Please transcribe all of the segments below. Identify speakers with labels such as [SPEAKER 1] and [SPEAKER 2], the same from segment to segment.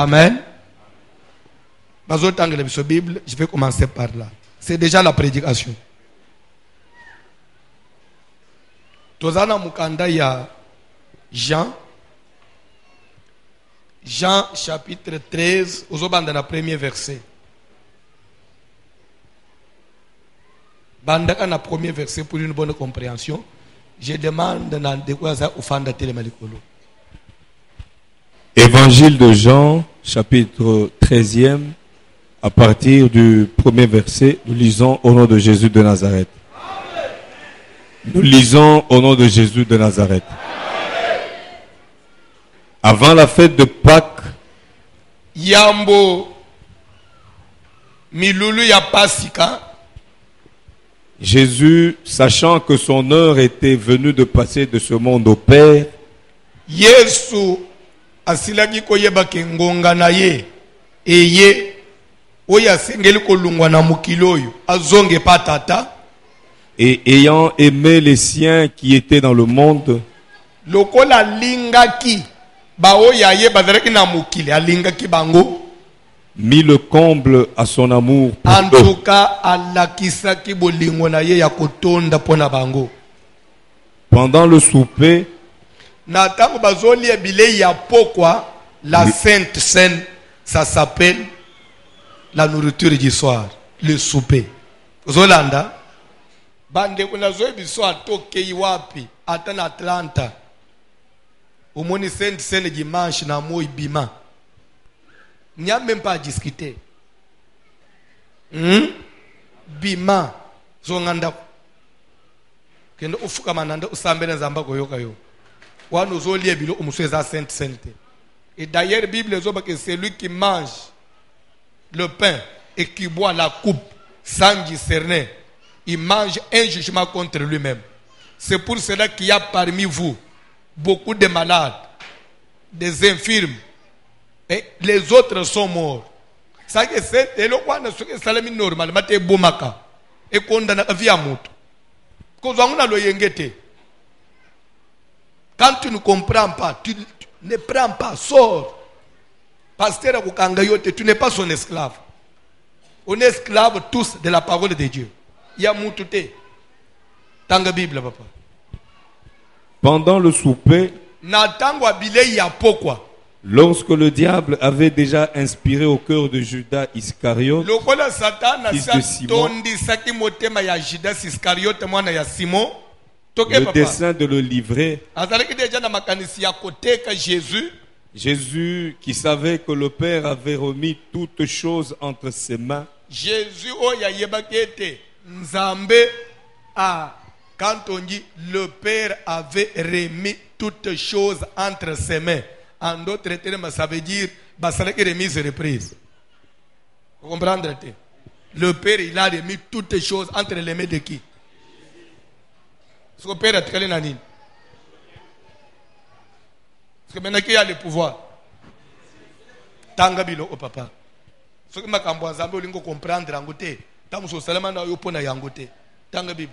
[SPEAKER 1] Amen. Bible, je vais commencer par là. C'est déjà la prédication. Tozana mukanda ya Jean chapitre 13, ozobanda na premier verset. Bandaka na premier verset pour une bonne compréhension. Je demande na ndekwaza ufanda telemalikolo.
[SPEAKER 2] Évangile de Jean, chapitre 13e, à partir du premier verset, nous lisons au nom de Jésus de Nazareth. Nous lisons au nom de Jésus de Nazareth. Avant la fête de Pâques,
[SPEAKER 1] Yambo milulu ya Pasika,
[SPEAKER 2] Jésus, sachant que son heure était venue de passer de ce monde au Père,
[SPEAKER 1] Yesu asilaki koyeba ke ngonga na ye eye oya sengeli kolungwa na mokili oyo azonge pa tata,
[SPEAKER 2] et ayant aimé les siens qui étaient dans le monde,
[SPEAKER 1] lokola lingaki ba oya ye bazalaki na mokili alingaki bango,
[SPEAKER 2] mit le comble à son amour pour
[SPEAKER 1] en
[SPEAKER 2] eux.
[SPEAKER 1] tout cas alakisaki bolingo na ye ya kotonda pona bango.
[SPEAKER 2] Pendant le souper,
[SPEAKER 1] Na tango bazolia bilei ya pokwa, la Sainte Seine, ça s'appelle la nourriture du soir, le souper. Zolanda bande kuna zoe biso atoke wapi ata na Atlanta. Omoni Sainte Seine dimanche na moi bima. Il n'y a même pas à discuter. Bima zonganda kendo ufuka mananda usambele zamba koyoka yo. Et d'ailleurs, la Bible dit que celui qui mange le pain et qui boit la coupe sans discerner, il mange un jugement contre lui-même. C'est pour cela qu'il y a parmi vous beaucoup de malades, des infirmes, et les autres sont morts. Ça que c'est le normal, mais c'est bomaka et condamné à vie à moto. Quand on a le yengete. Quand tu ne comprends pas, tu ne prends pas, sors. Pasteur Akukangayote, tu n'es pas son esclave. On est esclave tous de la parole de Dieu. Il y a moutouté. Tanga Bible, papa.
[SPEAKER 2] pendant le souper, lorsque le diable avait déjà inspiré au cœur de Judas Iscariote, fils de Simon, le dessein de le livrer, Jésus, qui savait que le Père avait remis toutes choses entre ses mains,
[SPEAKER 1] quand on dit le Père avait remis toutes choses entre ses mains, en d'autres termes, ça veut dire remise et reprise. Vous comprenez? Le Père, il a remis toutes choses entre les mains de qui? Son Père a tiré la ligne. Parce que maintenant qui a le pouvoir? Tanga bilo au papa. Ce que ma camboise olingo comprendre angote. Tamuso salama na yopona yangote. Tanga bible.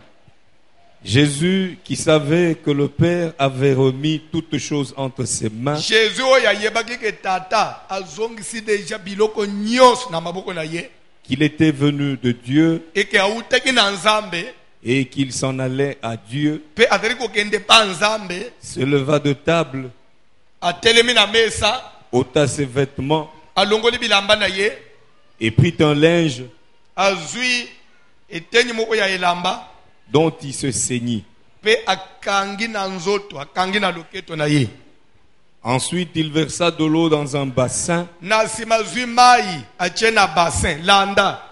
[SPEAKER 2] Jésus, qui savait que le Père avait remis toutes choses entre ses mains,
[SPEAKER 1] Jésus oya yebaki ke tata azongisi deja biloko nyos na maboko na ye.
[SPEAKER 2] Qu'il était venu de Dieu
[SPEAKER 1] Et que autaki na nzambe.
[SPEAKER 2] et qu'il s'en allait à Dieu,
[SPEAKER 1] Pe ateriko kende pa nzambe.
[SPEAKER 2] se leva de table,
[SPEAKER 1] Atelemi na mesa.
[SPEAKER 2] ôta ses vêtements
[SPEAKER 1] Alongoli bilamba na ye.
[SPEAKER 2] et prit un linge
[SPEAKER 1] Azui etenyi moko ya elamba.
[SPEAKER 2] dont il se ceignit.
[SPEAKER 1] Pe akangi na nzoto, akangi na loketo na ye.
[SPEAKER 2] Ensuite, il versa de l'eau dans un bassin
[SPEAKER 1] Na sima zui mai atie na bassin landa.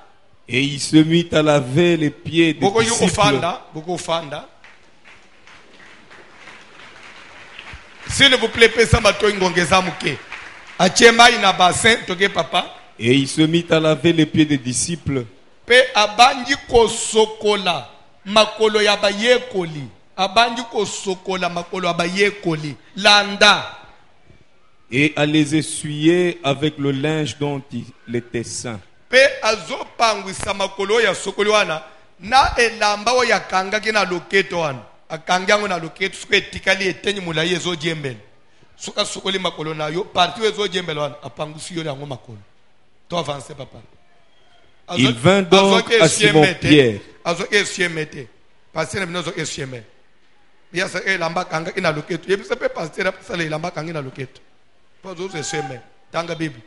[SPEAKER 2] et il se mit à laver les pieds des
[SPEAKER 1] Boko
[SPEAKER 2] disciples
[SPEAKER 1] boko fanda. S'il vous plaît, pesa bato ngongeza muke. Atie mai na bassin toke papa.
[SPEAKER 2] et il se mit à laver les pieds des disciples
[SPEAKER 1] Pe abanji ko sokola makolo ya bayekoli. Abanji ko sokola makolo ya bayekoli landa.
[SPEAKER 2] et à les essuyer avec le linge dont il était saint.
[SPEAKER 1] Pe azopangwisa makolo ya sokoli wana na elamba o yakanga kina loketo wana. Akangango na loketo suko etikali etenyi mulaye zo jembele. soka sokoli makolo na yo parti wezo jembela wana apangusi yo yango makolo to avancer papa.
[SPEAKER 2] Il vint donc à Simon Pierre.
[SPEAKER 1] Azo esiemete pasteur bino zo esieme ya sa elamba kanga ina loketo yebisa pe pasteur sa le lamba kanga ina loketo po zo esieme tanga bible.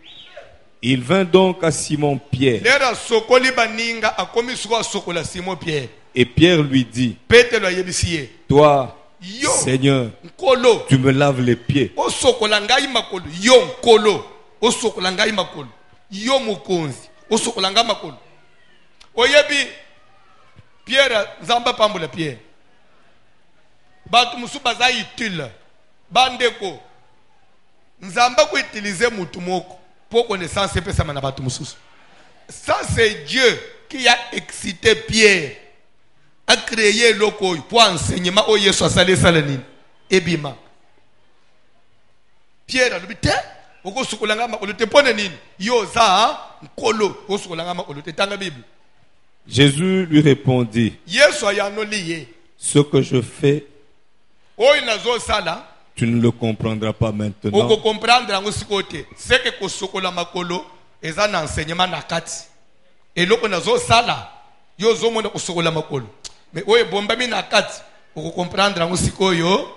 [SPEAKER 2] Il vint donc à Simon Pierre.
[SPEAKER 1] Lera sokoli baninga akomi suka sokola Simon Pierre.
[SPEAKER 2] Et Pierre lui dit,
[SPEAKER 1] Petelo yebisiye
[SPEAKER 2] toi,
[SPEAKER 1] yo
[SPEAKER 2] Seigneur,
[SPEAKER 1] nkolo
[SPEAKER 2] tu me laves les pieds.
[SPEAKER 1] o sokola ngai makolo yo nkolo o sokola ngai makolo yo mukonzi o sokola ngai makolo oyebi Pierre nzamba pambula Pierre batu musu baza utile bandeko nzamba ko utiliser mutu moko pour connaissance pesa mana batu mususu. Ça c'est Dieu qui a excité Pierre a créé loko pour enseignement au Yesu asale salanini ebima. Pierre a dit oko sukulanga makolo te pone nini yo za nkolo o sukulanga makolo te tanga Bible.
[SPEAKER 2] Jésus lui répondit,
[SPEAKER 1] Yesu ayano liye
[SPEAKER 2] ce que je fais,
[SPEAKER 1] oyo nazo sala
[SPEAKER 2] tu ne le comprendras pas maintenant,
[SPEAKER 1] oko comprendre ngo sikote c'est que ko sukola makolo eza na enseignement na kati eloko nazo sala yo zo mona ko sukola makolo mais oyo bomba mi na kati oko comprendre ngo sikoyo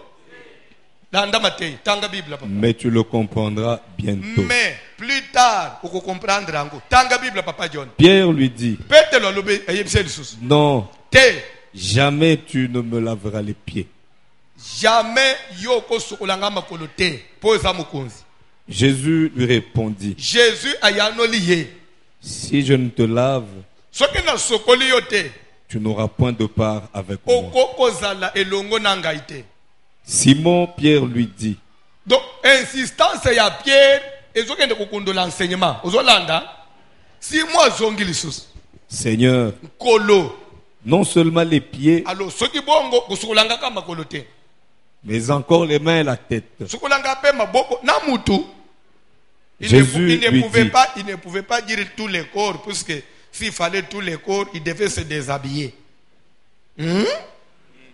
[SPEAKER 1] landa matei tanga Bible papa.
[SPEAKER 2] mais tu le comprendras bientôt.
[SPEAKER 1] Mais plus tard oko comprendre ngo tanga Bible papa John.
[SPEAKER 2] Pierre lui dit,
[SPEAKER 1] Petelo lobe ayebise lisusu
[SPEAKER 2] non,
[SPEAKER 1] te
[SPEAKER 2] jamais tu ne me laveras les pieds.
[SPEAKER 1] jamais yo ko sukolanga makolo te po za mukonzi.
[SPEAKER 2] Jésus lui répondit,
[SPEAKER 1] Jésus ayano liye
[SPEAKER 2] si je ne te lave,
[SPEAKER 1] soki na sokoli yo te
[SPEAKER 2] tu n'auras point de part avec moi.
[SPEAKER 1] oko kozala elongo na ngai te.
[SPEAKER 2] Simon Pierre lui dit,
[SPEAKER 1] Donc insistance ya Pierre ezokende kokondola enseignement ozolanda si moi zongi lisusu
[SPEAKER 2] Seigneur,
[SPEAKER 1] nkolo
[SPEAKER 2] non seulement les pieds,
[SPEAKER 1] alors soki bongo kosukolanga ka makolo te
[SPEAKER 2] mais encore les mains et la tête.
[SPEAKER 1] sukolanga pe maboko na mutu.
[SPEAKER 2] Jésus lui dit,
[SPEAKER 1] Il ne pouvait pas dire tous les corps, puisque s'il fallait tous les corps, il devait se déshabiller.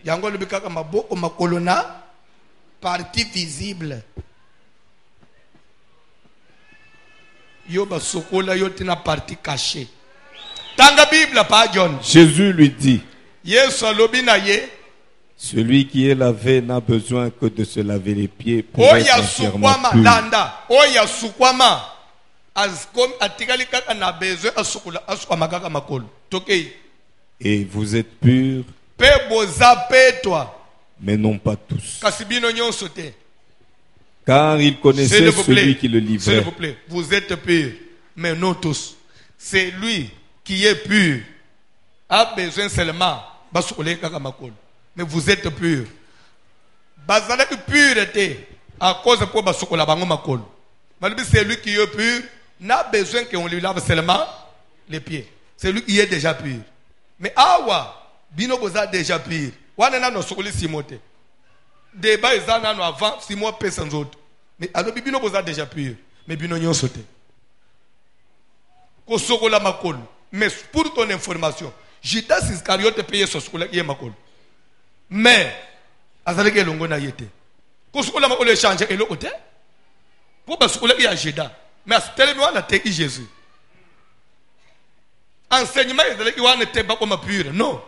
[SPEAKER 1] Yango lubika kama maboko makolo na partie visible. Yo ba sokola yo tina partie cachée. Tanga Bible pa John.
[SPEAKER 2] Jésus lui dit,
[SPEAKER 1] Yesu alobi na ye
[SPEAKER 2] celui qui est lavé n'a besoin que de se laver les pieds pour être
[SPEAKER 1] oya
[SPEAKER 2] entièrement
[SPEAKER 1] sukwama
[SPEAKER 2] pur.
[SPEAKER 1] landa oya sukwama askom atikali kaka na besoin asukula asukwama kaka makolo tokei
[SPEAKER 2] Et vous êtes purs,
[SPEAKER 1] pe boza petwa
[SPEAKER 2] mais non pas tous.
[SPEAKER 1] kasi bino nyonso te.
[SPEAKER 2] Car il connaissait
[SPEAKER 1] S'il vous plaît,
[SPEAKER 2] celui qui le
[SPEAKER 1] s'il
[SPEAKER 2] livrait.
[SPEAKER 1] vous plaît, vous êtes purs, mais non tous. C'est lui qui est pur a besoin seulement basukule kaka makolo. Mais vous êtes purs. Bazalaki pureté à cause pour basukula bango makolo. Malgré c'est lui qui est pur, n'a besoin qu'on lui lave seulement les pieds. C'est lui qui est déjà pur. Mais awa bino boza déjà pur. Wana na no sukuli simote. Débat ezana no avant si moi pesa nzoto. Mais alors bino boza déjà pur. Mais bino nyonso te. Ko sokola makolo. Mais pour ton information, Judas Iscariote payé so sokola ye makolo. Mais azalaki elongo na yete. Ko sokola makolo échange eloko te. Pour basokola ya Judas. Mais astelemi wana te ki Jésus. Enseignement ezalaki wana te ba comme pur. Non.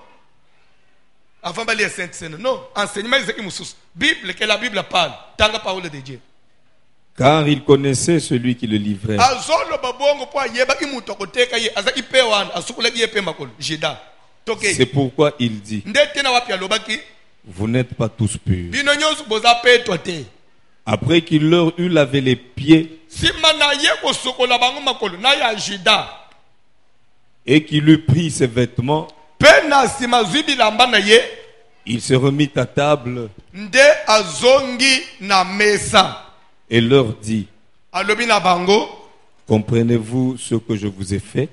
[SPEAKER 1] Avant de lire Sainte Seine. Non. Enseignement ezalaki mususu. Bible que la Bible parle. Tanga parole de Dieu.
[SPEAKER 2] Car il connaissait celui qui le livrait. C'est pourquoi il dit, vous n'êtes pas tous purs. Après qu'il leur eut lavé les pieds et qu'il eut pris ses vêtements, il se remit à table et leur dit, comprenez-vous ce que je vous ai fait?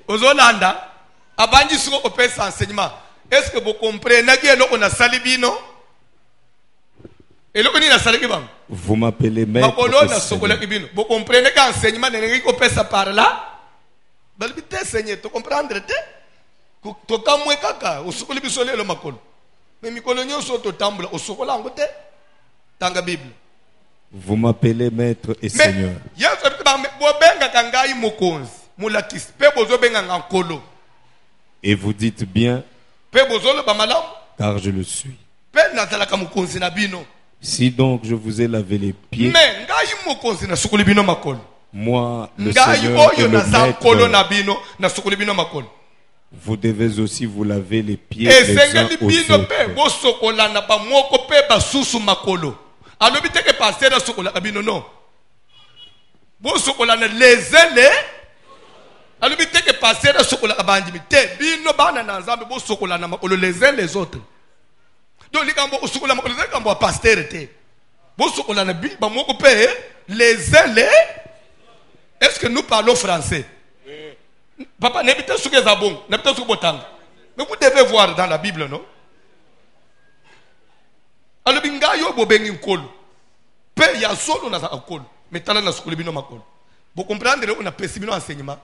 [SPEAKER 1] Est-ce que vous comprenez que
[SPEAKER 2] vous m'appelez maître et Seigneur.
[SPEAKER 1] vous comprenez qu'enseignement n'est pas par là? Seigneur, tu comprends? Mais mikolo nyonso to tambula osokola ngote tanga Bible.
[SPEAKER 2] Vous m'appelez maître et
[SPEAKER 1] Mais
[SPEAKER 2] Seigneur.
[SPEAKER 1] Yesu abita bobenga kangai mokonzi mulakisi pe bozobenga ngankolo.
[SPEAKER 2] Et vous dites bien,
[SPEAKER 1] Pe bozolo ba malamu
[SPEAKER 2] car je le suis.
[SPEAKER 1] pe nazalaka mokonzi na bino.
[SPEAKER 2] Si donc je vous ai lavé les pieds,
[SPEAKER 1] Mais ngai mokonzi na sukuli bino makolo.
[SPEAKER 2] moi, le
[SPEAKER 1] Ngai
[SPEAKER 2] Seigneur et
[SPEAKER 1] oyo
[SPEAKER 2] le
[SPEAKER 1] naza nkolo na
[SPEAKER 2] maître,
[SPEAKER 1] bino na sukuli bino makolo.
[SPEAKER 2] vous devez aussi vous laver les pieds les uns
[SPEAKER 1] Esengeli
[SPEAKER 2] aux
[SPEAKER 1] bino pe
[SPEAKER 2] autres.
[SPEAKER 1] bosokolana ba moko pe basusu makolo. Alobi teke pasteur asokola bino non. Bosokolana les uns alobi teke pasteur asokola bandimi te bino bana na nzambe bosokolana makolo les uns les autres. Donc likambo osokola makolo likambo pasteur te. Bosokolana bi ba moko pe les uns les. Est-ce que nous parlons français? Papa, n'habitez ce que c'est bon, n'habitez ce que c'est. Mais vous devez voir dans la Bible, non? Alors, binga yo bobengi nkolo. Pe ya solo na nkolo. Mais tala na skole bino makolo. Vous comprendre on a pesi bino enseignement.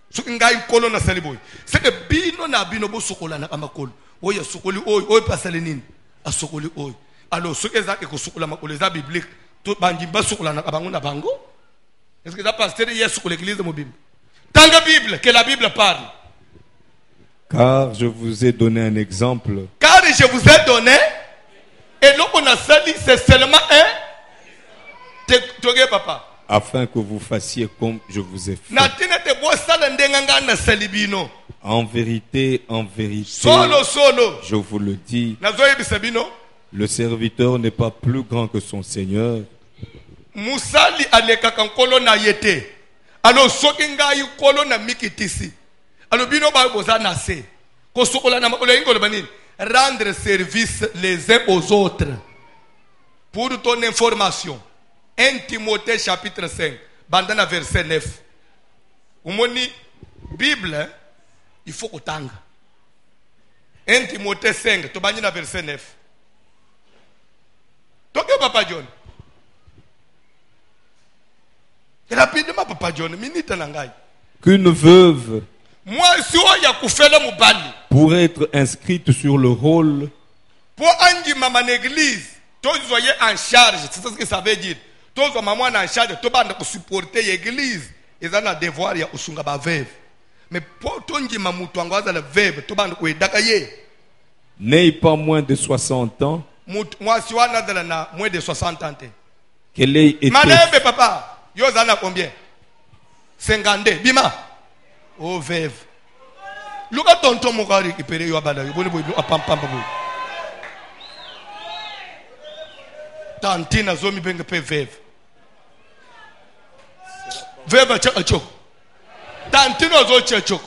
[SPEAKER 1] Ce que ngai nkolo na saliboy. C'est que bino na bino bo sokola na makolo. Oya sokoli oy pasale nini? A sokoli oy. Alors ce que ça que sokola makolo za biblique. To bangi ba sokola na bango na bango. Est-ce que ça pasteur hier sur l'église de Mobim? Dans la Bible, que la Bible parle.
[SPEAKER 2] Car je vous ai donné un exemple.
[SPEAKER 1] Car je vous ai donné, et l'on a sali, c'est seulement un. Toge papa.
[SPEAKER 2] Afin que vous fassiez comme je vous ai fait. En vérité,
[SPEAKER 1] Solo.
[SPEAKER 2] je vous le dis,
[SPEAKER 1] Nazoye bisabino.
[SPEAKER 2] le serviteur n'est pas plus grand que son Seigneur.
[SPEAKER 1] Musali aleka kankolo na yete. Alors soki ngai kolo na mikitisi. Alors bino ba boza na se. Ko sokola na makolo ingolo banini. Rendre service les uns aux autres. Pour ton information, 1 Timothée chapitre 5, bandana verset 9. Umoni Bible, il faut otanga. 1 Timothée 5, to bandina verset 9. Toke papa John. Rapidement, Papa John, minute nangai.
[SPEAKER 2] Qu'une veuve
[SPEAKER 1] Moi, si on y a koufela mubali.
[SPEAKER 2] pour être inscrite sur le rôle
[SPEAKER 1] Pour andi maman église, tous soyez en charge, c'est ça ce que ça veut dire. Tous maman en charge, tout bande pour supporter l'église. Ils ont un devoir ya usunga ba veuve. Mais pour tongi mamutu angoza la veuve, tout bande ko edakaye.
[SPEAKER 2] n'ait pas moins de 60 ans,
[SPEAKER 1] Moi, si on a moins de 60 ans.
[SPEAKER 2] qu'elle ait été
[SPEAKER 1] Manembe papa. Yo zana combien? 52. Bima. Oh veuve. Luka tonton moka récupérer yo abala. Boni boy apam pam pam. Tantina zomi benga pe veuve. Veuve cha achok. Tantina zo cha achok.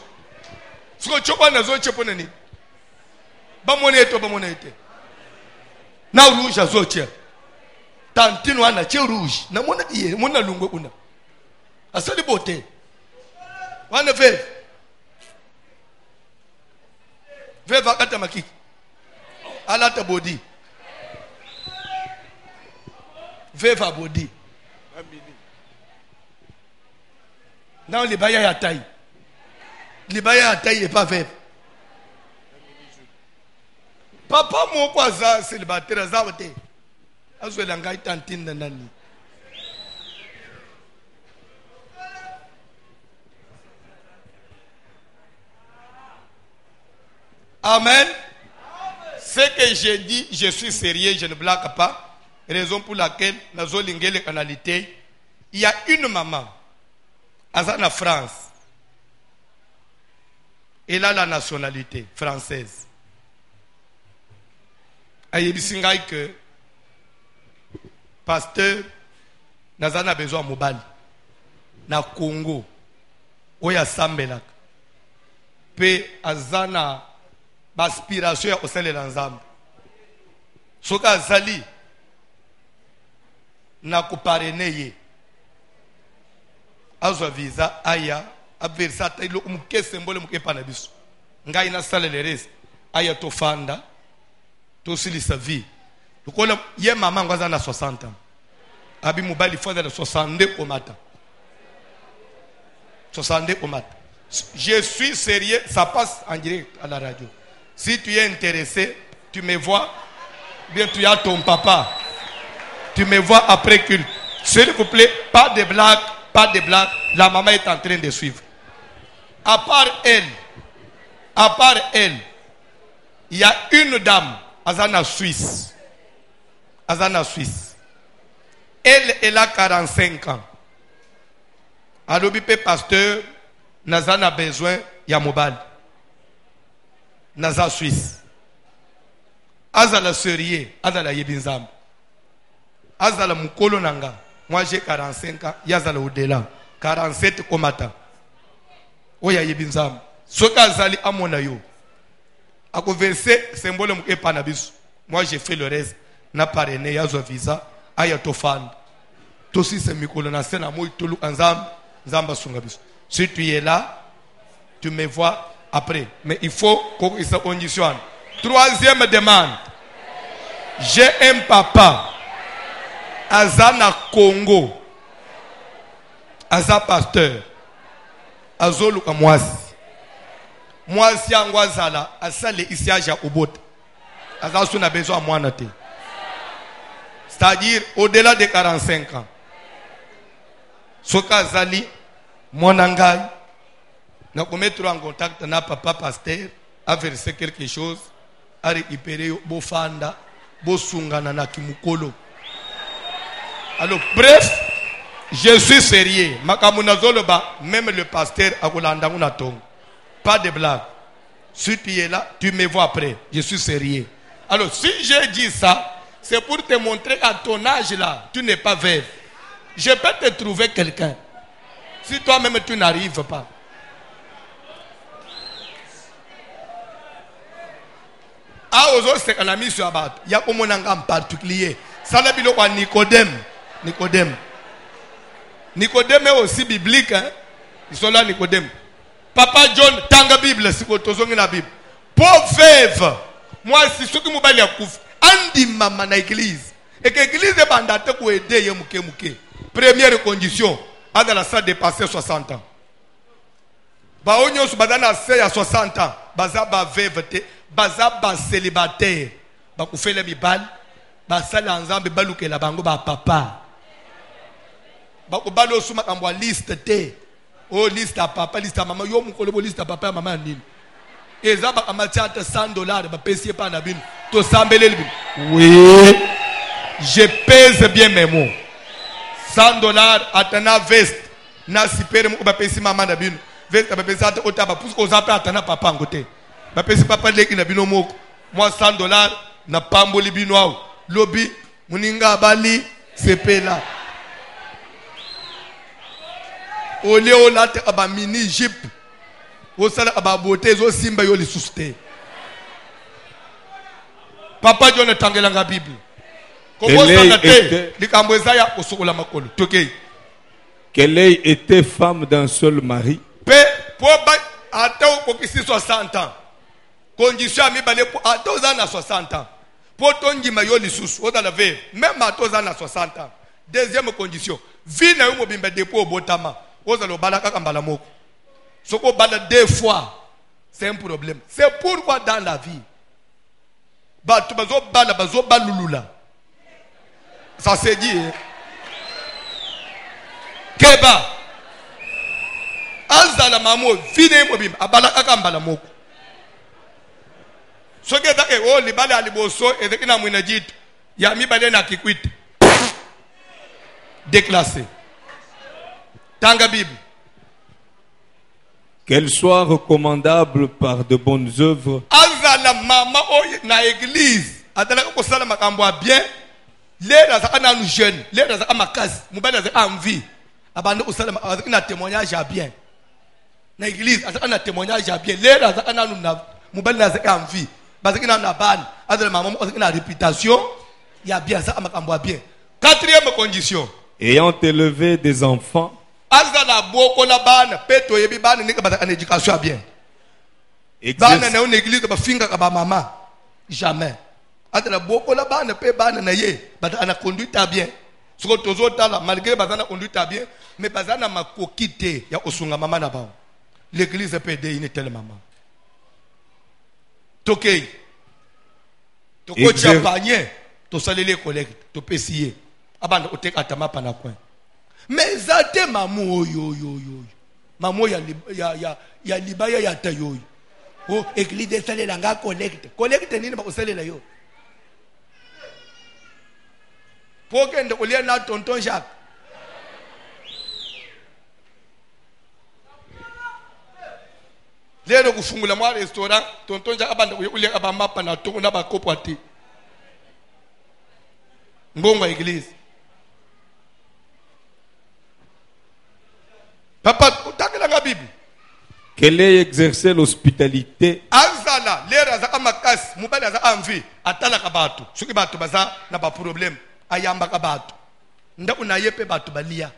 [SPEAKER 1] Siko chokwa na zo chepo nani. Ba monete. Na rouge zo cha. Tantino ana che rouge na mona iye mona lungo kuna asali bote wana veve akata makiki alata body veve body na libaya ya taille et pas veve papa moko aza célibataire aza bote azwela ngai tantine na nani. Amen. Ce que j'ai dit, je suis sérieux, je ne blague pas. Raison pour laquelle, dans la canalité, il y a une maman, en France. Elle a la nationalité française. Elle dit que pasteur nazana besoin mobile na Congo oya sambelaka pe azana aspiration ya kosalela nzambe soki azali na koparene ye azwa visa aya aversa ata iloko moke sembole moke epa na biso ngai nasalela reste aya tofanda tosilisa vie lokola ye mama ngo aza na 60 ans abi mobali fanda na 62 komata 62 komata. Je suis sérieux, ça passe en direct à la radio. Si tu es intéressé, tu me vois, bien tu as ton papa, tu me vois après culte. S'il vous plaît, pas de blagues, pas de blagues. La maman est en train de suivre. À part elle, il y a une dame, Azana Suisse. Azana Suisse. Elle a 45 ans. Alors, pasteur, Nazana a besoin, il y a mobile. Naza Suisse. Azala Serier, Azala Yebinzam. Azala Mukolo Nanga. Moi j'ai 45 ans, Yazala au-delà. 47 komata. Oya Yebinzam. Soka Azali Amonayo. Ako verset symbole mke panabisu. Moi j'ai fait le reste. Na parrainé, yazo visa, ayatofan. Tosi se mikolo na sena moi tolu anzam, zamba sungabisu. Si tu es là, tu me vois après. Mais il faut qu'on se conditionne. Troisième demande. J'ai un papa. Azana Congo. Aza pasteur. Azolu kamwasi. Mwasi angwazala. Asale isiaja ubot. Azasu na besoin mwanate. C'est-à-dire au-delà de 45 ans. Soka Zali, Monangai, nous allons mettre en contact avec papa pasteur, à verser quelque chose, à récupérer Bofanda, Bosungana na Kimukolo. Alors, bref, je suis sérieux. Même le pasteur a pas de blague. Si tu es là, tu me vois après. Je suis sérieux. Alors, si j'ai dit ça, c'est pour te montrer qu'à ton âge là, tu n'es pas veuve. Je peux te trouver quelqu'un. Si toi-même tu n'arrives pas. Ah, aux autres, c'est qu'on a mis sur la batte. Il y a comme un en particulier. Ça n'a pas Nicodème. Nicodème est aussi biblique. Hein? Ils sont là, Nicodème. Papa John, tanga Bible, si vous avez la Bible. Pour veuve, moi, si ce que vous avez dit, Andi mama na église. Et que l'église est bandate pour aider Yemuke Muke. Première condition, à dans la salle dépasser 60 ans. Ba onyo su badana se à 60 ans, baza ba veuve te, baza ba célibataire. Ba kufele mibal, ba sala nzambe baluke la bango ba papa. Ba ko balo su makambwa liste te. Oh liste à papa, liste à maman, yo mukolo liste à papa maman nini. Ezaba amatiate $100 ba pesier pa na bino. To sambele libi. Oui. Je pèse bien mes mots. $100 atana veste na sipere mo ba pesi maman na bino. Veste ba pesi ata otaba pour que ozape atana papa ngote. Ba pesi papa leki na bino moko. Moi $100 na pamboli bino au. Lobi muninga bali sepela. Ole olate aba mini jeep. Osala aba beauté zo simba yo li susté. Papa John tangela nga Bible.
[SPEAKER 2] Qu'elle ait été femme d'un seul mari.
[SPEAKER 1] Pour 60 ans. Condition à mi balé pour à 60 ans. Pour ton gimayo li sous, même à 60 ans. Deuxième condition. Vie na yo bimba dépôt botama. Ozalo balaka kambala moko. Soko bala 2 fois. C'est un problème. C'est pourquoi dans la vie. Bato bazo bala bazo balulula. Ça se dit. Hein? Keba. Azala mamo vine mobim abala akambala moko. Soke da o libale aliboso ezekina mwina jitu. Ya mi bale na kikwiti. Déclassé. Tanga Bible.
[SPEAKER 2] Qu'elle soit recommandable par de bonnes œuvres.
[SPEAKER 1] Azala mama o na église. Adala ko sala makambo bien. Les razaka nous jeunes, les razaka makasi, mubali razaka envie. Abande ko sala mazaka na témoignage à bien. Na église azaka na témoignage à bien. Les razaka na mubali razaka envie. Bazaka na ban, azala mama azaka na réputation, il y a bien ça makambo bien. Quatrième condition.
[SPEAKER 2] Ayant élevé des enfants.
[SPEAKER 1] Azala boko na ban, peto yebi ban ni ka bazaka na éducation à bien. Ban na une église ba finga ka ba mama. Jamais. Adala boko la bana pe bana na ye bata ana conduite à bien soko tozota la malgré bazana conduite à bien mais bazana makokite ya osunga mama na ba l'église peut aider une telle maman tokei toko champagne to salele collecte to pesier abanda oteka atama pana coin. Mais zate mamu yo. Mamu ya libaya ya tayo. Oh, église de salé langa collecte. Collecte nini ba osale la yo. Pokende olia na tonton Jacques. Lero kufungula mwa restaurant tonton Jacques abanda ulia abamapa na tongo na bakopo ati. Mbongo église. Papa, utakela nga Bible.
[SPEAKER 2] Quel est exercer l'hospitalité?
[SPEAKER 1] Azala, lera za amakas, mubali za amvi, atala kabatu. Suki batu baza na ba problem, ayamba kabatu. Nda unaye pe batu balia.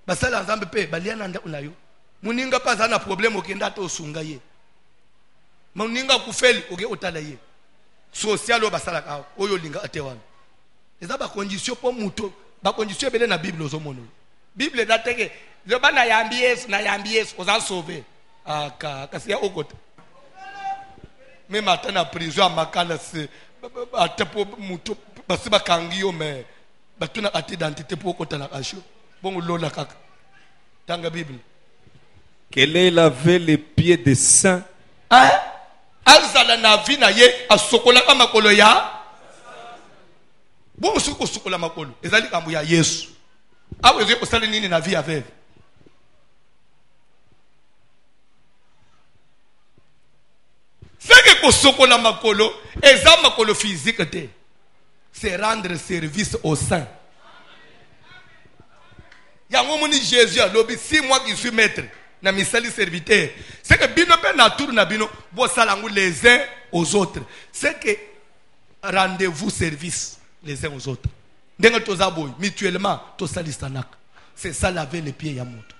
[SPEAKER 1] Basala nzambe pe balia na nda unayo. Muninga pa za na problem okenda to sunga ye. Muninga kufeli oge otala ye. Social basala ka oyo linga atewana. Eza ba condition po muto, ba condition bele na Bible ozomono. Bible dateke, le bana yambi Yesu oza sauver. Kasi ya okota. Même à la prison à Makala, c'est à Tepo Muto, Basiba Kangio, mais Batuna a d'identité pour Kotana Acho. Bon, Lola Kaka. Tanga Bible.
[SPEAKER 2] Quel est laver les pieds des saints?
[SPEAKER 1] Hein? Alzala na vina ye, a Sokola Makolo ya. Bon, Sokola Makolo. Ezali Kambuya Yesu. Ah, vous êtes au salinini na vie avec. C'est que Kosokola Makolo, eza makolo physique te. C'est rendre service au saint. Yango moni Jésus a lobi, si moi qui suis maître, na misali serviteur, c'est que bino pe nature na bino, bo salangu les uns aux autres. C'est que rendez-vous service les uns aux autres. Ndenga tozaboy, mutuellement, to salistanak. C'est ça laver les pieds ya moto.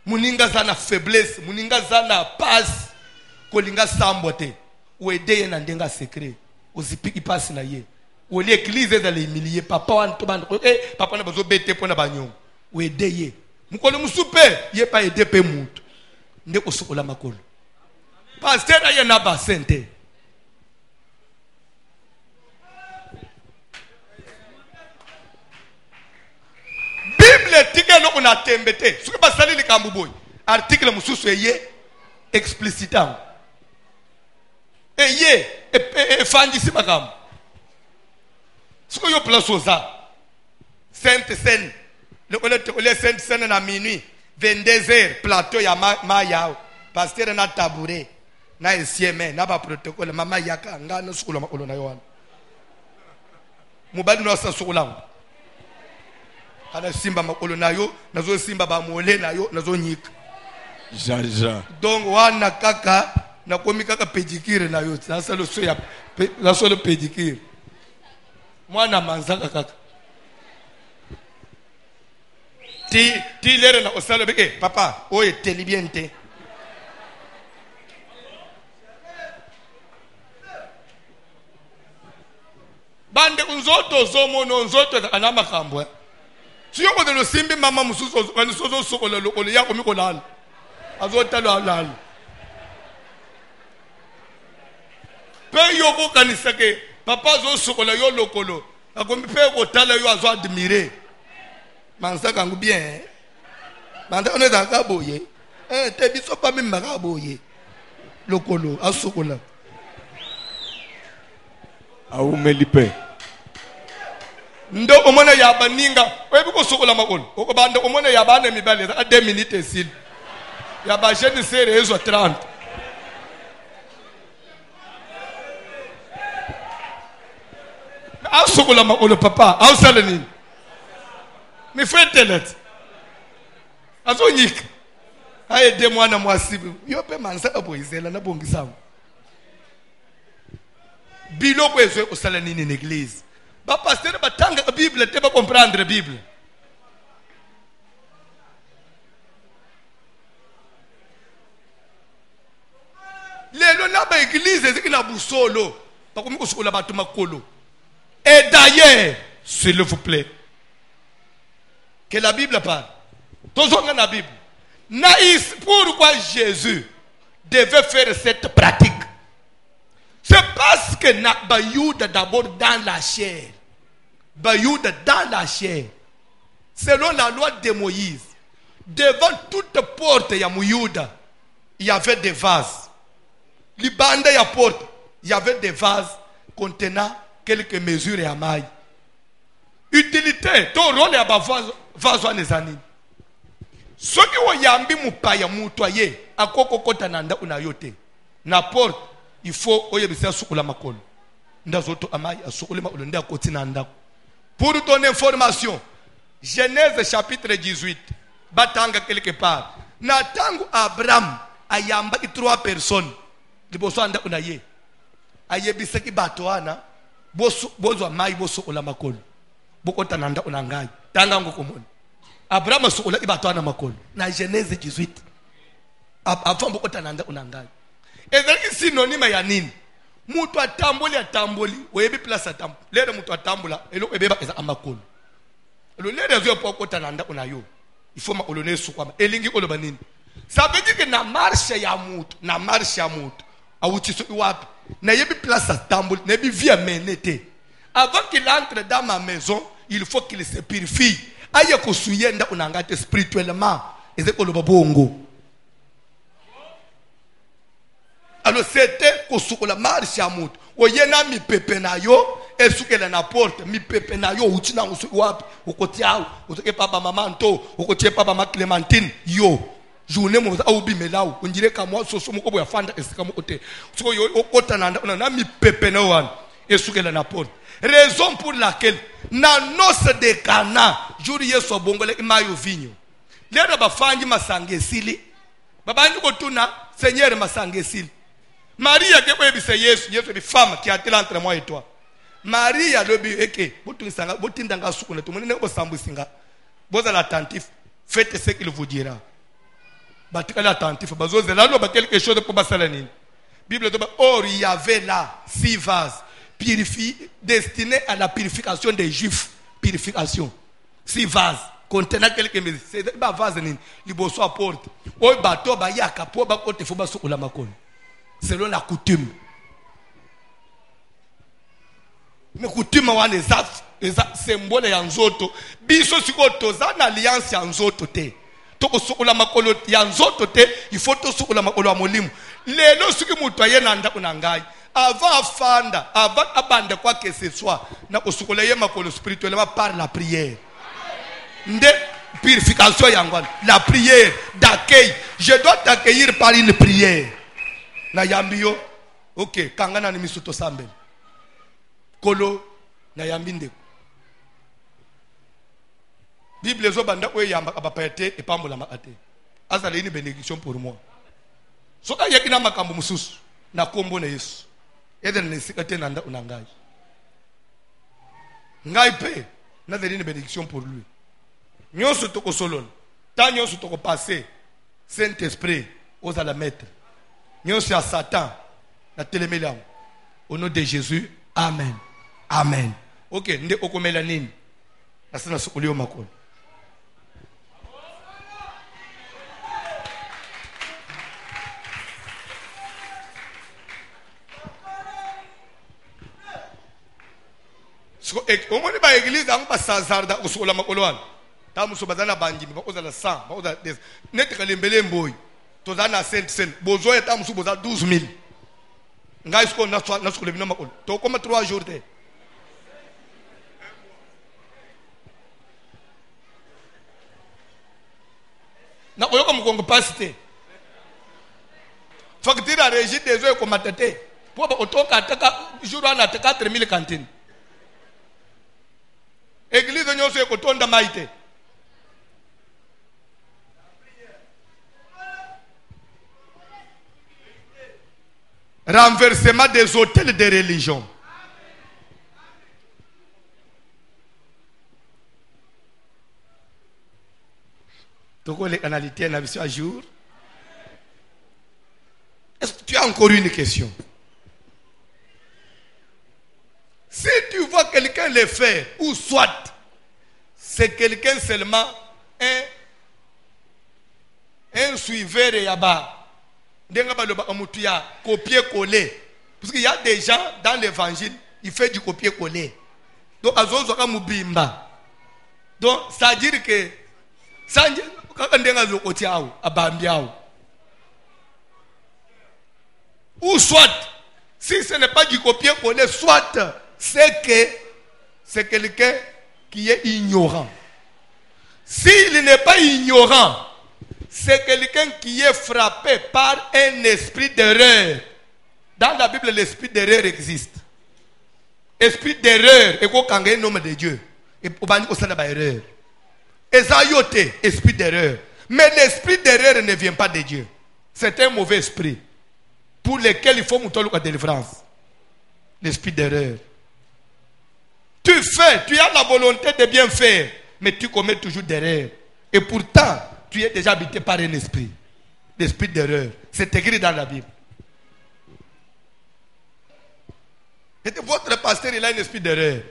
[SPEAKER 1] Muninga zana faiblesse, muninga zana passe, kolinga sambote, ou aider na ndenga secret, ozipiki passe na ye. Ou l'église dans les milliers, papa wan to bande, papa na bazo bete pona banyon, ou aider ye. Mukolo musupe, ye pa aider pe mutu. Ndeko sokola makolo. Pasteur aye na ba sente. Bible tigelo on tembete. Ce que basali le kambuboy. Article mususu eye explicitant. Eye e fandisi makam. Ce que yo place oza. Sainte Seine. Le Sainte Seine na minuit 22h plateau ya maya. Pasteur na tabouret. Na esieme na ba protocole mama yaka ngana sukula makolo na yowana. Mubadi no sa sukula. Kana simba makolo nayo nazo simba ba mole nayo nazo nyika
[SPEAKER 2] Jaja.
[SPEAKER 1] donc wana kaka na komi kaka pedicure nayo na solo so ya na solo pedicure mwana manzaka kaka ti lere na osalo be papa oye telibiente bande unzoto zomono unzoto kana makambo. Si on a le simbi maman mususu on sozo sokola lokolo ya komi kolala azota lo alala pe yoko kanisa ke papa zo sokola yo lokolo akomi pe ko tala yo azo admirer mansa kangu bien bande on est dans kaboye te biso pa mi makaboye lokolo asokola
[SPEAKER 2] Aumelipe.
[SPEAKER 1] Ndo omona yaba ninga webi ko sokola makolo oko bande omona yaba na mibale a 2 minutes esil yaba jeune sere ezo 30 a sokola makolo papa a usale nini mi fait telet azo nyika aye de mwana mwasibu yo pe mansa aboyizela na bongisa biloko ezo usale nini na église. Ba pasteur batanga la Bible te ba comprendre la Bible. Lelo na ba église eziki na busolo ba komi ko sokola batu makolo. Et d'ailleurs, s'il vous plaît, que la Bible parle. Tozonga na Bible. Naïs, pourquoi Jésus devait faire cette pratique? C'est parce que na Bayouda d'abord dans la chair. Bayouda dans la chair. Selon la loi de Moïse, devant toute porte ya Mouyouda, il y avait des vases. Libanda ya porte, il y avait des vases contenant quelques mesures et amailles. Utilité, ton rôle est vase wa nezani. Soki wa yambi mupaya mutoye, akoko kota nanda unayote. Na porte, il faut oyebisa sukula makolo. Ndazoto amayi asukule makolo nda koti nanda. Pour ton information, Genèse chapitre 18, batanga quelque part. Na tangu Abraham ayamba 3 personnes. Liboso anda unaye. Ayebisa ki batoana bozo amayi bosukula makolo. Bokota nanda unangai. Tanga ngokomoni. Abraham asukula ki batoana makolo. Na Genèse 18. Avant bokota nanda unangai. Ezali synonyme ya nini? Mutu atamboli webi place atamboli. Lero mutu atambula elo ebeba eza amakolo. Elo lero zo pokota nanda unayo. Ifo makolo ne sukwama. Elingi oloba nini? Ça veut dire que na marche ya mutu, awuti so iwapi. Na yebi place atamboli, na yebi vie menete. Avant qu'il entre dans ma maison, il faut qu'il se purifie. Aye ko suyenda unangate spirituellement. Eze oloba bongo. Alors c'était kosukola marche ya mutu. Oyena mi pepe na yo, esukela na porte, mi pepe na yo utina usu wapi, ukoti au, utoke papa mama nto, ukotie papa ma Clémentine yo. Journée mo za obi melawu, ondire ka mo soso mo ko boya fanda esika mo kote. So yo okota na mi pepe na wan, esukela na porte. Raison pour laquelle na noce de Cana, jour yeso bongole imayo vinyo. Lero bafangi masangesili. Babanyi kotuna Seigneur masangesili. Maria qui peut dire Yesu est femme qui a été entre moi et toi. Maria le bi eke botunisanga botindanga sukuna to monene ko sambusinga. Boza l'attentif, faites ce qu'il vous dira. Batika l'attentif, bazoze là ba quelque chose pour basala nini. Bible dit or il y avait là 6 vases destinés à la purification des Juifs, purification. 6 vases contenant quelques mesures. C'est ba vase nini liboso à porte. O bato ba yaka po ba kote fo ba sukula makolo. Selon la coutume. Mais coutume wana eza symbole ya nzoto. Biso siko toza na alliance ya nzoto te. Toko sukula makolo ya nzoto te, il faut to sukula makolo ya molimo. Lelo siki mutu ayena ndako na ngai. Avant afanda, avant abande quoi que ce soit, na kosukula ye makolo spirituellement par la prière. Nde purification yangwana, la prière d'accueil. Je dois t'accueillir par une prière. Na yambio, ok, kangana ni misuto sambel. Kolo, na yambinde. Bible zo banda oye yamba abapete et pambola maate. Azali une bénédiction pour moi. Soka yekina makambo mususu na kombo na Yesu. Eden ne sikate nanda unangai. Ngai pe na une bénédiction pour lui. Nyonso toko solon. Ta nyonso toko passer Saint-Esprit aux à la mettre. Nous sommes à Satan. Au nom de Jésus. Amen. Amen. Ok. Nde okomela nini. Nasina sukulio makolo. Omoni ba église ang ba sazarda usukula makolo wana. Tamu so bazana banjimi ba ozala 100, ba ozala 10. Nete lembele mboyi. Tozana saint bozo eta musu boza 12000 ngai sko na sko lebino makolo to koma 3 jours te na koyoka mukongo pasite facture à régie des eaux comme tete pour ba otoka ataka jour ana 4000 cantines église nyonso ekotonda maite. Renversement des hôtels de religion. Donc les canalités la vision à jour. Est-ce que tu as encore une question? Si tu vois quelqu'un le faire, ou soit c'est quelqu'un seulement un suiveur et yaba. Denga baloba amutuya copier coller Parce qu'il y a des gens dans l'évangile, ils font du copier-coller. Donc, Azozoka Mubimba. Donc, ça veut dire que, ou soit, si ce n'est pas du copier-coller, soit c'est que c'est quelqu'un qui est ignorant. S'il n'est pas ignorant, c'est quelqu'un qui est frappé par un esprit d'erreur. Dans la Bible, l'esprit d'erreur existe. Esprit d'erreur, et quoi quand un nom de Dieu, et au bani au sana ba erreur. Esayote, esprit d'erreur. Mais l'esprit d'erreur ne vient pas de Dieu. C'est un mauvais esprit pour lequel il faut monter la délivrance. L'esprit d'erreur. Tu as la volonté de bien faire, mais tu commets toujours d'erreur. Et pourtant, tu es déjà habité par un esprit. L'esprit d'erreur. C'est écrit dans la Bible. Et votre pasteur, il a un esprit d'erreur.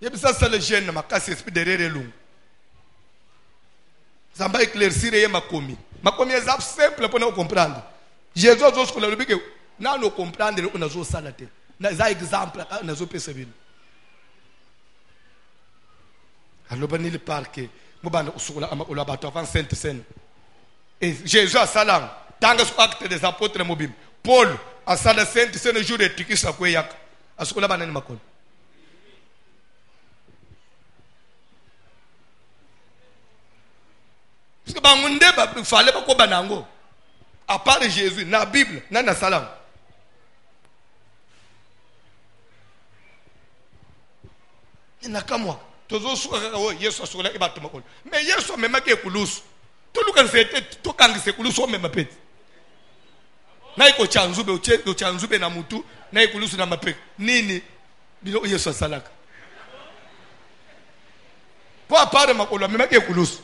[SPEAKER 1] Et ça, c'est le gène, ma casse, esprit d'erreur est long. Ça va éclaircir et ma commis. Ma commis est simple pour nous comprendre. Jésus a dit que nous comprendre que nous avons salaté. Nous avons exemple, nous avons persévéré. Alors, il parle que nous avons avant Sainte Seine. Et Jésus a salam. Tant que acte des apôtres mobiles. Paul a salam Sainte Seine le jour de Tikis à Kouyak. À ce que là, il y a parce que il fallait pas qu'on banango. À part Jésus, dans la Bible, dans la salam. Il n'y a qu'à moi. Mais Yesu même qui est coulous. Tout le monde sait tout quand c'est coulous on même pète. Na iko chanzube o chanzube na mutu na iko coulous na mapek. Nini bilo Yesu salaka. Pour part makolo même qui est coulous.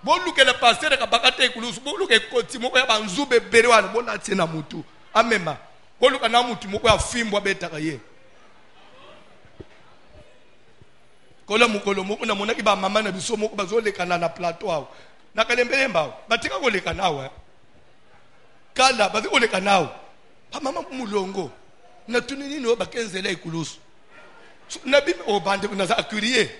[SPEAKER 1] Bon luke le pasteur ka bakate coulous, bon luke koti moko ya banzube berewana bon na tina mutu. Amema. Bon luke na mutu moko ya fimbo betaka ye. Kola mukolo moko na monaki ba mama na biso moko bazolekana na plateau awo na kalembelemba batika kolekana awo kala batika kolekana awo ba mama mulongo na tunini no bakenzela ikulusu na bimi obande na za akurie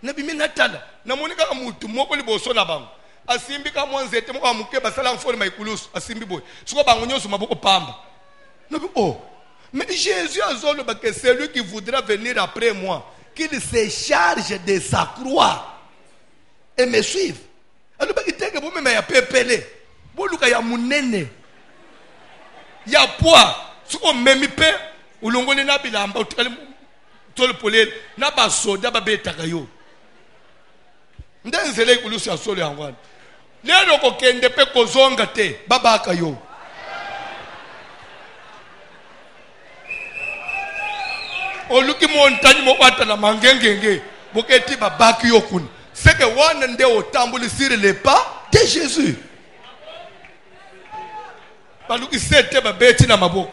[SPEAKER 1] na bimi natala na monika mutu moko liboso na bango asimbi ka mwanzete moko amuke basala mfoni maikulusu asimbi boy siko bango nyoso maboko pamba na bi oh mais Jésus azolo ba que celui qui voudra venir après moi qu'il se charge de sa croix et me suive. Alors, il y a même ya pepele, boluka ya munene, ya poids. Si on même pe, ou l'ongole na bilamba, tol polel, na ba soda ba beta kayo. Ndenzele kulusi ya solo ya ngwana. Lelo ko kende pe ko zonga te, baba kayo. Oluki montagne mo kwata na mangengenge boketi babaki yokuni c'est que wana nde otambuli sur les pas de Jésus baluki sete babeti na maboko